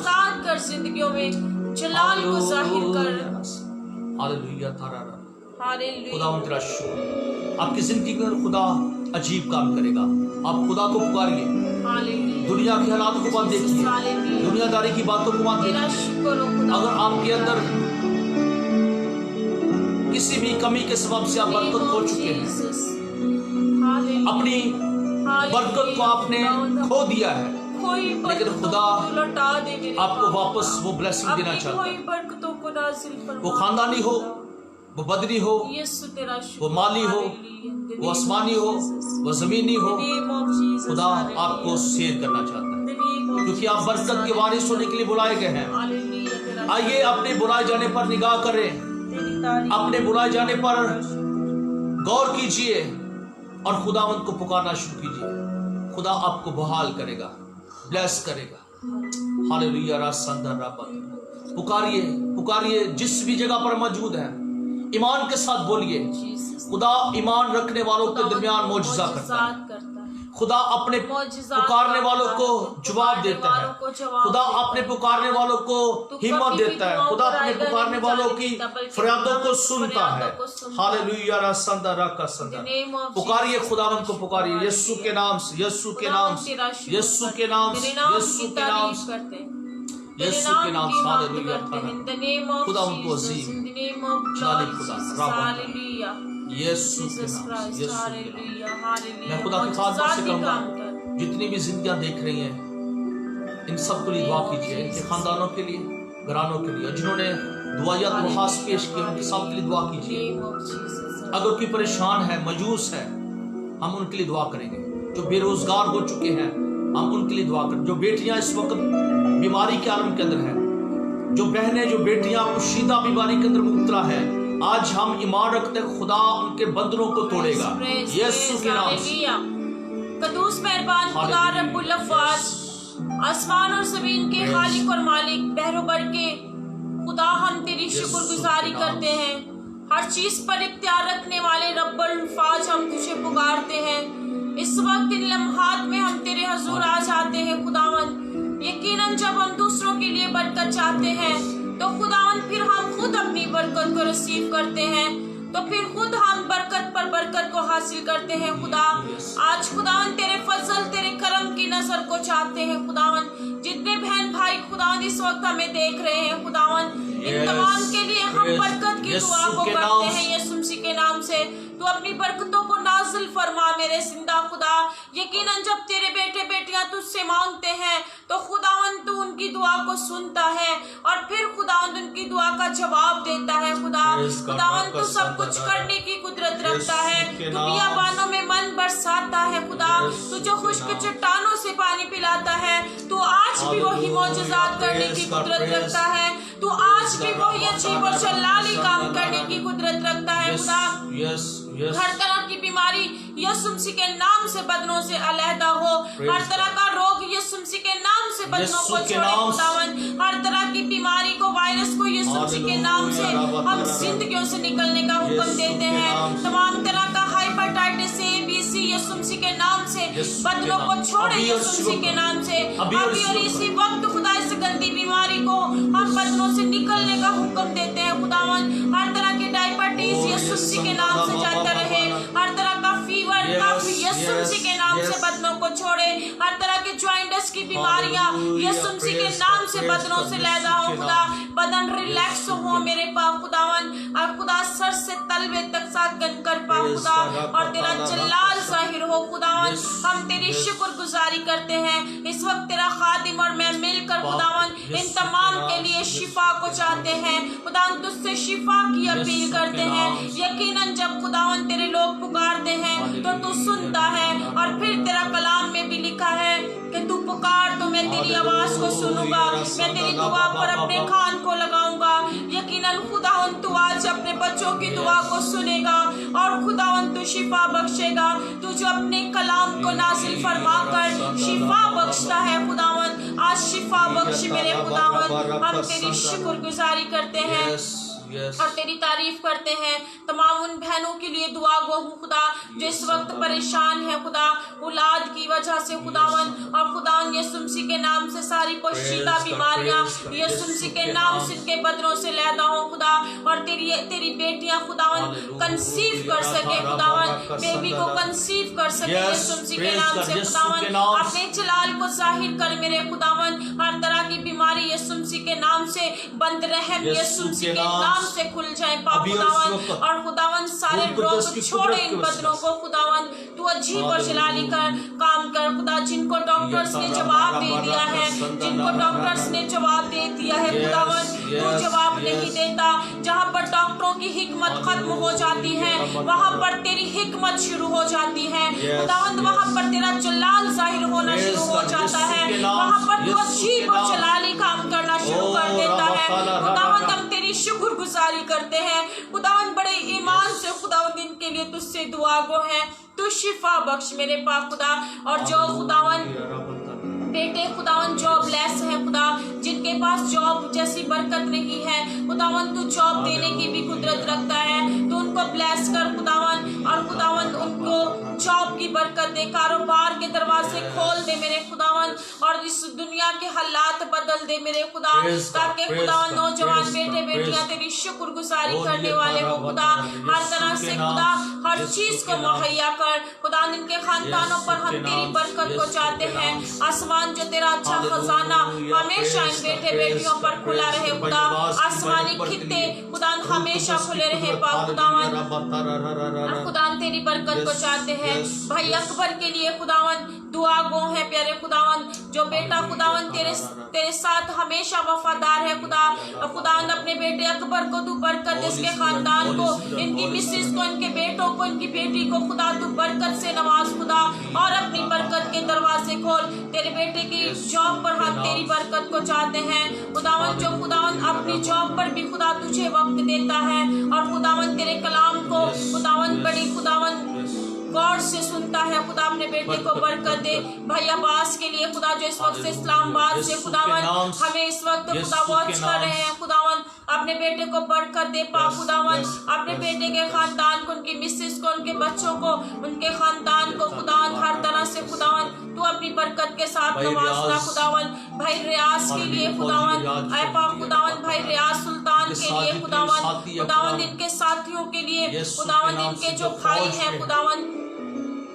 کر زندگیوں میں جلال کو ظاہر کر. ہاللیلویا. تارا رب. ہاللیلویا. خدا تیرا شکر. آپ کی زندگی کے اندر خدا عجیب کام کرے گا. آپ خدا کو پکاریے. ہاللیلویا. دنیا کی حالات کو مت دیکھیے, ہاللیلویا. دنیا داری کی باتوں کو مت تیرا دیکھیے. شکر ہو خدا. اگر آپ کے اندر کسی بھی کمی کے سبب سے آپ برکت کھو چکے ہیں, اپنی برکت کو آپ نے کھو دیا ہے, لیکن خدا آپ کو واپس وہ بلیسنگ دینا چاہتا ہے. وہ خاندانی ہو, وہ بدری ہو, وہ مالی ہو, وہ آسمانی ہو, وہ زمینی ہو, خدا آپ کو سیر کرنا چاہتا ہے, کیونکہ آپ برکت کے وارث ہونے کے لیے بلائے گئے ہیں. آئیے اپنے بلائے جانے پر نگاہ کریں, اپنے بلائے جانے پر غور کیجئے اور خداوند کو پکارنا شروع کیجئے. خدا آپ کو بحال کرے گا, بلیس کرے گا. ہاللیلویا. راسندر رابط. پکاریے, پکاریے جس بھی جگہ پر موجود ہیں, ایمان کے ساتھ بولیے. خدا ایمان رکھنے والوں کے درمیان معجزہ کرتا ہے. خدا اپنے پکارنے والوں کو جواب دیتا ہے. خدا اپنے پکارنے والوں کو ہمت دیتا ہے. خدا اپنے پکارنے والوں کی فریادوں کو سنتا ہے. ہاللیلویا. راسندر رکا سندر. پکاریے خداوند کو, پکاریے یسوع کے نام سے, یسوع کے نام سے, یسوع کے نام سے, یسوع کے نام سے, یسوع کے نام سے. ہاللیلویا. خدا ان کو عظیم جلالی خدا رابط. یسوع کے نام سے, یسوع کے نام. میں خدا کی خاطر سے کہوں گا, جتنی بھی زندگیاں دیکھ رہی ہیں ان سب کے لیے دعا کیجیے, ان کے خاندانوں کے لیے, گھرانوں کے لیے, جنہوں نے دعائیات درخواست پیش کی ان کے سب کے لیے دعا کیجیے. اگر کوئی پریشان ہے, مایوس ہے, ہم ان کے لیے دعا کریں گے. جو بے روزگار ہو چکے ہیں ہم ان کے لیے دعا کریں. جو بیٹیاں اس وقت بیماری کے عالم کے اندر ہیں, جو بہنیں, جو بیٹیاں پوشیدہ بیماری کے اندر مبتلا ہیں, آج ہم ایمان رکھتے ہیں خدا ان کے بندنوں کو توڑے گا یسوع کے نام سے. قدوس مہربان خدا رب الافواج, آسمان اور زمین کے خالق اور مالک, بحر و بر کے خدا, ہم تیری شکر گزاری کرتے ہیں. ہر چیز پر اختیار رکھنے والے رب الافواج, ہم تجھے پکارتے ہیں. इस वक्त इन लम्हात में हम तेरे हजूर आ जाते हैं खुदावन। यकीनन जब हम दूसरों के लिए बरकत चाहते हैं तो खुदावन फिर हम खुद अपनी बरकत को रिसीव करते हैं, तो फिर खुद हम बरकत पर बरकत को हासिल करते हैं खुदा। आज खुदावन तेरे फजल तेरे करम की नजर को चाहते हैं खुदावन। जितने बहन भाई खुदावन इस वक्त हमें देख रहे हैं खुदावन, इन तमाम के लिए हम बरकत की दुआ को करते हैं यीशु मसीह के नाम से। तू अपनी बरकतों को नाजिल फरमा मेरे जिंदा खुदा। यकीनन जब तेरे बेटे बेटियां तुझसे मांगते हैं तो खुदावन तू उनकी दुआ को सुनता है और फिर खुदावन उनकी दुआ का जवाब देता है खुदा। खुदावन तू सब कुछ करने की कुदरत रखता है। तू बियाबानों में मन बरसाता है खुदा। तू जो खुश्क चट्टानों से पानी पिलाता है, तू आज भी वही मौजज़ात करने की कुदरत रखता है। तू आज भी वही अजीब और जलाली काम करने की कुदरत रखता है खुदा। हर तरह की बीमारी यीशु मसीह के नाम से बदनों से अलहदा हो। हर तरह का रोग यीशु मसीह के नाम से बदनों को छोड़े खुदावन। हर तरह की बीमारी को, वायरस को यीशु मसीह के नाम से हम जिंदगियों से निकलने का हुक्म देते हैं। तमाम तरह का हाइपेटाइटिस ए बी सी यीशु मसीह के नाम से बदनों को छोड़े यीशु मसीह के नाम से। अभी और इसी वक्त खुदा इस गंदी बीमारी को हम बदनों से निकलने का हुक्म देते हैं खुदावन। हर तरह के डायबिटीज यीशु मसीह के नाम से जाता रहे। हर तरह का फीवर कफ यीशु मसीह के नाम से बदनों को छोड़े। हर तरह के जॉइंट्स की बीमारियां यीशु मसीह के नाम से बदनों से लैदा हो खुदा। बदन रिलैक्स हो मेरे पाक खुदावन। और खुदा सर से तलवे तक साथ गन कर पा खुदा और तेरा जलाल जाहिर हो खुदावन। हम तेरी शुक्रगुजारी करते हैं। इस वक्त तेरा खादिम और मैं मिलकर खुदावन इन तमाम के लिए शिफा को चाहते हैं खुदावन। तुझसे शिफा की अपील करते हैं। यकीनन जब खुदावन तेरे लोग पुकारते हैं तो तू सुनता है। और फिर तेरा कलाम में भी लिखा है कि तू पुकार तो मैं तेरी आवाज को सुनूंगा, मैं तेरी दुआ पर अपने कान को लगाऊंगा। यकीनन खुदावन तू आज अपने बच्चों की दुआ को सुनेगा और खुदावन तू शिफा बख्शेगा। तू जो अपने कलाम को नाजिल फरमा कर शिफा बख्शता है खुदावन, आज शिफा बख्श मेरे खुदावन। हम तेरी शुक्रगुजारी करते हैं और तेरी तारीफ करते हैं। तमाम उन बहनों के लिए दुआ गो हूँ खुदा जो इस वक्त परेशान है खुदा औलाद की वजह से खुदावन। और खुदावन यीशु मसीह के नाम से सारी पोशीदा बीमारियां यीशु मसीह के नाम से इनके बदनों से लैदा हो खुदा। और तेरी बेटियां खुदावन कंसीव कर सके खुदावन, बेबी को कंसीव कर सके यीशु मसीह के नाम से खुदावन। अपने जलाल को जाहिर कर मेरे खुदावन। हर तरह की बीमारी यीशु मसीह के नाम से बंद रहम यीशु मसीह के नाम से खुल जाए पाप खुदावन। और खुदावन सारे रोग छोड़े इन बदनों को खुदावन। तू अजीब और जलाली कर काम कर खुदा। जिनको डॉक्टर्स ने जवाब दे दिया है, जिनको डॉक्टर्स ने जवाब दे दिया है खुदावन, तू जवाब नहीं देता। जहाँ पर डॉक्टरों की हिकमत खत्म हो जाती है वहाँ पर तेरी हिकमत शुरू हो जाती है खुदावन। वहाँ पर तेरा जलाल जाहिर होना शुरू हो जाता है। वहाँ पर तू अजीब और जलाली काम करना शुरू कर देता है खुदावन। हम तेरी शुक्रगुजारी करते हैं खुदावन। बड़े ईमान से खुदावन इनके लिए तुझसे दुआ गो है। तू शिफा बख्श मेरे पाक खुदा। और जो खुदावन बेटे खुदावन जॉबलेस है खुदा, जिनके पास जॉब जैसी बरकत नहीं है खुदावन, तू जॉब देने की भी कुदरत रखता है। तू उनको ब्लेस कर खुदावन और खुदावन उनको जॉब की बरकत दे, कारोबार के दरवाजे खोल दे मेरे खुदावन। और इस दुनिया के हालात बदल दे मेरे खुदा, ताकि खुदावन नौजवान बेटे बेटियां तेरी शुक्रगुजारी करने वाले हो खुदा। हर तरह से खुदा हर चीज को मुहैया कर खुदा। इनके खानदानों पर हम तेरी बरकत को चाहते हैं। आसमान जो तेरा अच्छा खजाना हमेशा इन बेटे बेटियों पर खुला रहे खुदा। आसमानी खित्ते खुदा हमेशा खुले रहे पाक खुदावन। और खुदावन तेरी बरकत को चाहते हैं। भाई अकबर के लिए खुदावन दुआ गो है प्यारे खुदावन, जो बेटा खुदावन तेरे साथ हमेशा वफादार है खुदा। खुदावन अपने बेटे अकबर को तू बरकत दे, इसके खानदान को, इनकी मिसेस को, इनके बेटों को, इनकी बेटी को खुदा तू बरकत से नवाज खुदा। और अपनी बरकत के दरवाजे खोल। तेरे बेटे की जॉब पर हम तेरी बरकत को चाहते हैं खुदावन। जो खुदावन अपनी जॉब पर भी खुदा तुझे वक्त देता है और खुदावन तेरे कलाम को खुदावन बड़ी खुदावन गौर से सुनता है खुदा। अपने बेटे को बरकत दे। भाई अब्बास के लिए खुदा जो इस वक्त से इस्लामाबाद से खुदावन हमें इस वक्त खुदा वॉच कर रहे हैं खुदावन। अपने बेटे को बरकत दे पाक खुदावन, अपने बेटे के खानदान को, उनकी मिसेस को, उनके बच्चों को, उनके खानदान को खुदावन हर तरह से खुदावन तू अपनी बरकत के साथ नवाजना खुदावन। भाई रियाज के लिए खुदावन, ऐ पाक खुदावन, भाई रियाज सुल्तान के लिए खुदावन इनके साथियों के लिए खुदावन, इनके जो भाई हैं खुदावन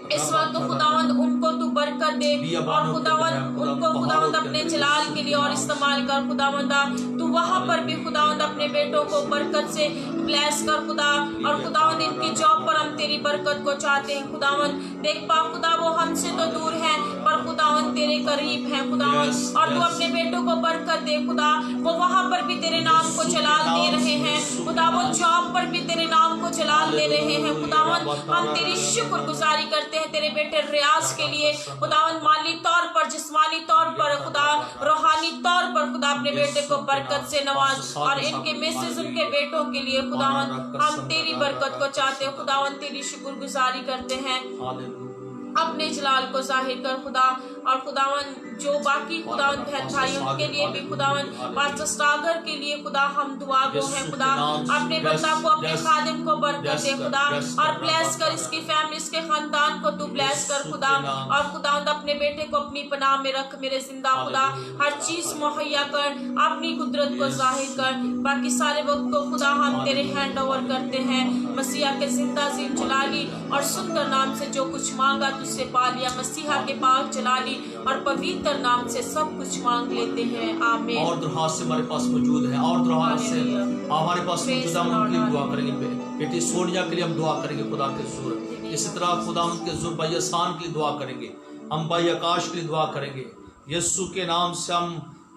इस वक्त खुदावंद उनको तू बरकत दे और खुदावंद उनको खुदावंद अपने जलाल के लिए और इस्तेमाल कर खुदावंद। तू वहाँ पर भी खुदावंद अपने बेटों को बरकत से ब्लेस कर खुदा, और खुदावंद इनकी जॉब पर हम तेरी बरकत को चाहते हैं खुदावंद। देख पा खुदा वो हमसे तो दूर है पर खुदावंद तेरे करीब है खुदावंद, और तू अपने बेटों को बरकत दे खुदा। वो वहाँ पर भी तेरे नाम को जलाल दे रहे हैं खुदा, वो जॉब पर भी तेरे नाम को जलाल दे रहे हैं खुदावंद। हम तेरी शुक्रगुजारी करते हैं तेरे बेटे रियाज के लिए खुदावंद, माली तौर पर, जिस्मानी तौर पर खुदा, रूहानी तौर पर खुदा अपने बेटे को बरकत से नवाज, और इनके मिसेस उनके बेटों के लिए खुदावंद हम तेरी बरकत को चाहते हैं खुदावंद, तेरी शुक्रगुजारी करते हैं। अपने जलाल को जाहिर कर खुदा, और खुदावन जो बाकी खुदावन बहन भाई उनके लिए भी खुदावन, पास्टर सागर के लिए खुदा हम दुआ गो हैं खुदा, अपने बंदा को, अपने खादिम को बरकत दे खुदा, और ब्लेस कर इसकी फैमिली, इसके खानदान को तू ब्लेस कर खुदा, और खुदावंद अपने बेटे को अपनी पनाह में रख मेरे जिंदा खुदा, हर चीज मुहैया कर, अपनी कुदरत को जाहिर कर। बाकी सारे वक्त को खुदा हम तेरे हैंड ओवर करते हैं, मसीहा के जिंदा जीम जलाली और सुंदर नाम से जो कुछ मांगा तुझसे पा लिया, मसीहा के पाक जलाली और पवित्र नाम से सब कुछ मांग लेते हैं, आमीन। और दुआ से हमारे पास मौजूद है, और दुआ से हमारे पास मौजूद है, हम उनके लिए दुआ करेंगे। बेटी सोनिया के लिए हम दुआ करेंगे खुदा के ज़ुर, इसी तरह खुदा के ज़ुर भाई आसान के लिए दुआ करेंगे, हम भाई आकाश के लिए दुआ करेंगे, यीशु के नाम से हम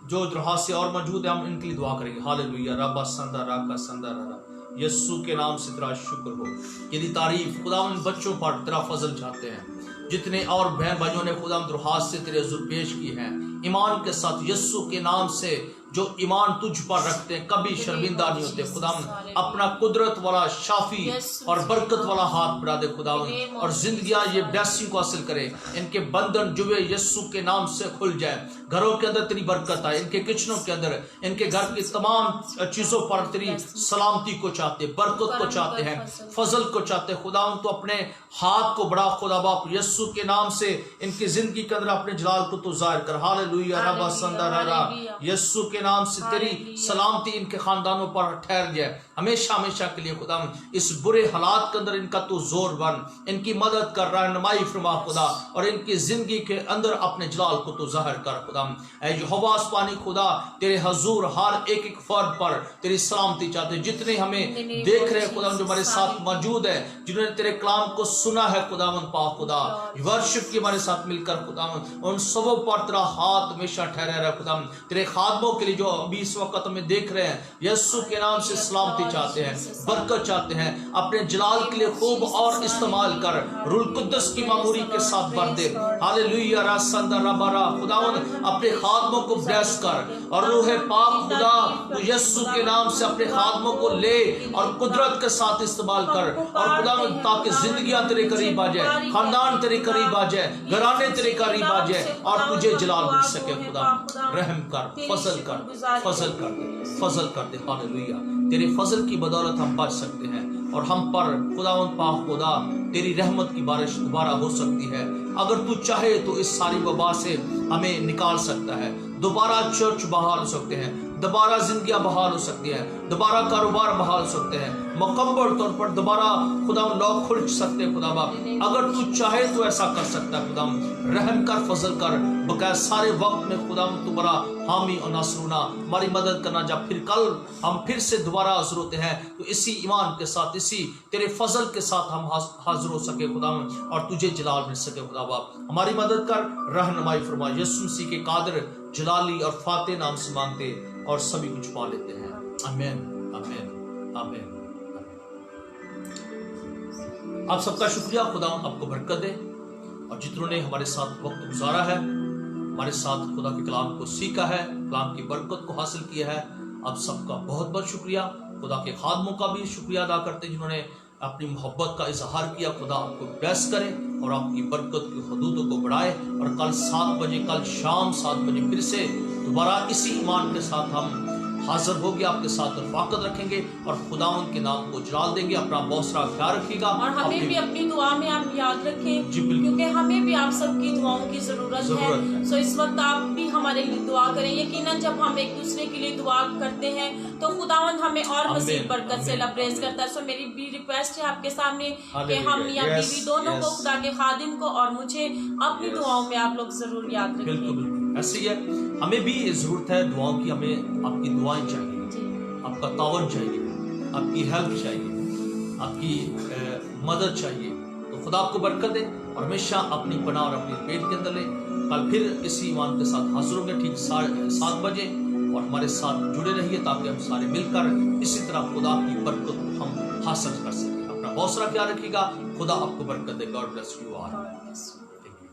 जो दुआ से और मौजूद है हम इनके लिए दुआ करेंगे। हालेलुया, रब्बा संदा राका संदा रा, यीशु के नाम से तेरा शुक्र हो, यदि तारीफ खुदा उन बच्चों पर तेरा फजल चाहते हैं, जितने और बहन भाइयों ने खुदा दुरुहात से तेरे हुज़ूर पेश की हैं, ईमान के साथ यीशु के नाम से जो ईमान तुझ पर रखते हैं कभी शर्मिंदा नहीं होते खुदा, अपना कुदरत वाला शाफी और बरकत वाला हाथ बढ़ा दे खुदा, और जिंदगियां ये ब्लेसिंग को हासिल करे, इनके बंधन जुए यीशु के नाम से खुल जाए, घरों के अंदर तेरी बरकत आए, इनके किचनों के अंदर, इनके घर की तमाम चीजों पर तेरी सलामती को चाहते, बरकत को चाहते हैं, फजल को चाहते खुदा, तो अपने हाथ को बढ़ा खुदा बाप यीशु के नाम से इनकी जिंदगी के अंदर अपने जलाल को तो जाहिर कर। हालेलुया, रब्बा संदा रा, यीशु के नाम से तेरी सलामती इनके खानदानों पर ठहर जाए हमेशा हमेशा के लिए खुदा, इस बुरे हालात के अंदर इनका तो जोर बन, इनकी मदद कर, रहनुमाई फरमा खुदा, और इनकी जिंदगी के अंदर अपने जलाल को तो जाहिर कर खुदा। ऐ यहोवा आसमानी खुदा, तेरे हुजूर हर एक एक फर्द पर तेरी सलामती चाहते, जितने हमें देख रहे खुदा, जो हमारे साथ मौजूद है, जिन्होंने तेरे कलाम को सुना है खुदावन पाक खुदा, वर्शिप की हमारे साथ मिलकर खुदावन, उन सबों पर तेरा हाथ हमेशा ठहरा रहा खुदा। तेरे खादमों के लिए जो अभी इस वक्त हमें देख रहे हैं, यीशु के नाम से सलामती चाहते हैं, बरकत चाहते हैं, अपने जलाल के लिए खूब और इस्तेमाल कर, रूह कुद्दस की मामूरी के साथ भर दे। हालेलुया, रासंदा रबारा खुदावन, अपने खादमों को ब्लेस कर, और रूह पाक खुदा तू यीशु के नाम से अपने खादमों को ले और कुदरत के साथ इस्तेमाल कर, और खुदावन ताकि जिंदगियां तेरे करीब आ जाए, खानदान तेरे करीब आ जाए, घराने तेरे करीब आ जाए, और तुझे जलाल मिल सके खुदा। रहम कर, फजल कर, फजल कर दे, फजल कर दे। हालेलुया, तेरे फजल की बदौलत हम बच सकते हैं, और हम पर खुदावन पाक खुदा तेरी रहमत की बारिश दोबारा हो सकती है। अगर तू चाहे तो इस सारी वबा से हमें निकाल सकता है, दोबारा चर्च बहाल हो सकते हैं, दोबारा जिंदगियां बहाल हो सकती हैं, दोबारा कारोबार बहाल हो सकते हैं, मुकम्मल तौर पर दोबारा खुदा लोग खुल सकते हैं खुदा बाप। अगर तू चाहे तो ऐसा कर सकता है खुदा, रहम कर, फजल कर, बकाया सारे वक्त में खुदा तू बड़ा हामी और नासरूना हमारी मदद करना। जब फिर कल हम फिर से दोबारा हाजिर होते हैं तो इसी ईमान के साथ, इसी तेरे फजल के साथ हम हाजिर हो सके खुदा, और तुझे जलाल मिल सके खुदा बाप। हमारी मदद कर, रहनुमाई फरमा, यीशु मसीह के कादर जलाली और फाते नाम से मांगते और सभी कुछ पा लेते हैं, आमीन आमीन आमीन। आप सबका शुक्रिया, खुदा आपको बरकत दे, और जितनों ने हमारे साथ वक्त गुजारा है, हमारे साथ खुदा के कलाम को सीखा है, कलाम की बरकत को हासिल किया है, आप सबका बहुत बहुत शुक्रिया। खुदा के खादमों का भी शुक्रिया अदा करते हैं जिन्होंने अपनी मोहब्बत का इजहार किया। खुदा आपको ब्लेस करे और आपकी बरकत की हदूदों को बढ़ाए, और कल 7 बजे, कल शाम 7 बजे फिर से दोबारा इसी ईमान के साथ हम हाजिर होगी, आपके साथ रफ़ाकत रखेंगे और खुदावंद के नाम को जलाल देंगे। अपना बहुत सारा ख्याल रखिएगा और हमें भी अपनी दुआ में आप याद रखें, जी, बिल्कुल। क्योंकि हमें भी आप सबकी दुआओं की जरूरत है। सो इस वक्त आप भी हमारे लिए दुआ करें। यकीनन जब हम एक दूसरे के लिए दुआ करते हैं तो खुदावंद हमें और मज़ीद बरकत से लबरेज करता है। सो मेरी भी रिक्वेस्ट है आपके सामने कि हम मियां बीवी दोनों को, खुदा के खादिम को और मुझे अपनी दुआओं में आप लोग जरूर याद रखें। बिल्कुल ऐसे ही है, हमें भी जरूरत है दुआओं की। हमें आपकी दुआएं चाहिए, आपका तावन चाहिए, आपकी हेल्प चाहिए, आपकी मदद चाहिए। तो खुदा आपको बरकत दे और हमेशा अपनी पनाह और अपनी पेट के अंदर ले। कल फिर इसी ईमान के साथ हाजिर होंगे ठीक 7 बजे, और हमारे साथ जुड़े रहिए ताकि हम सारे मिलकर इसी तरह खुदा की बरकत हम हासिल कर सकें। अपना बहुत सारा ख्याल रखिएगा। खुदा आपको बरकत दे। God bless you all. Thank you.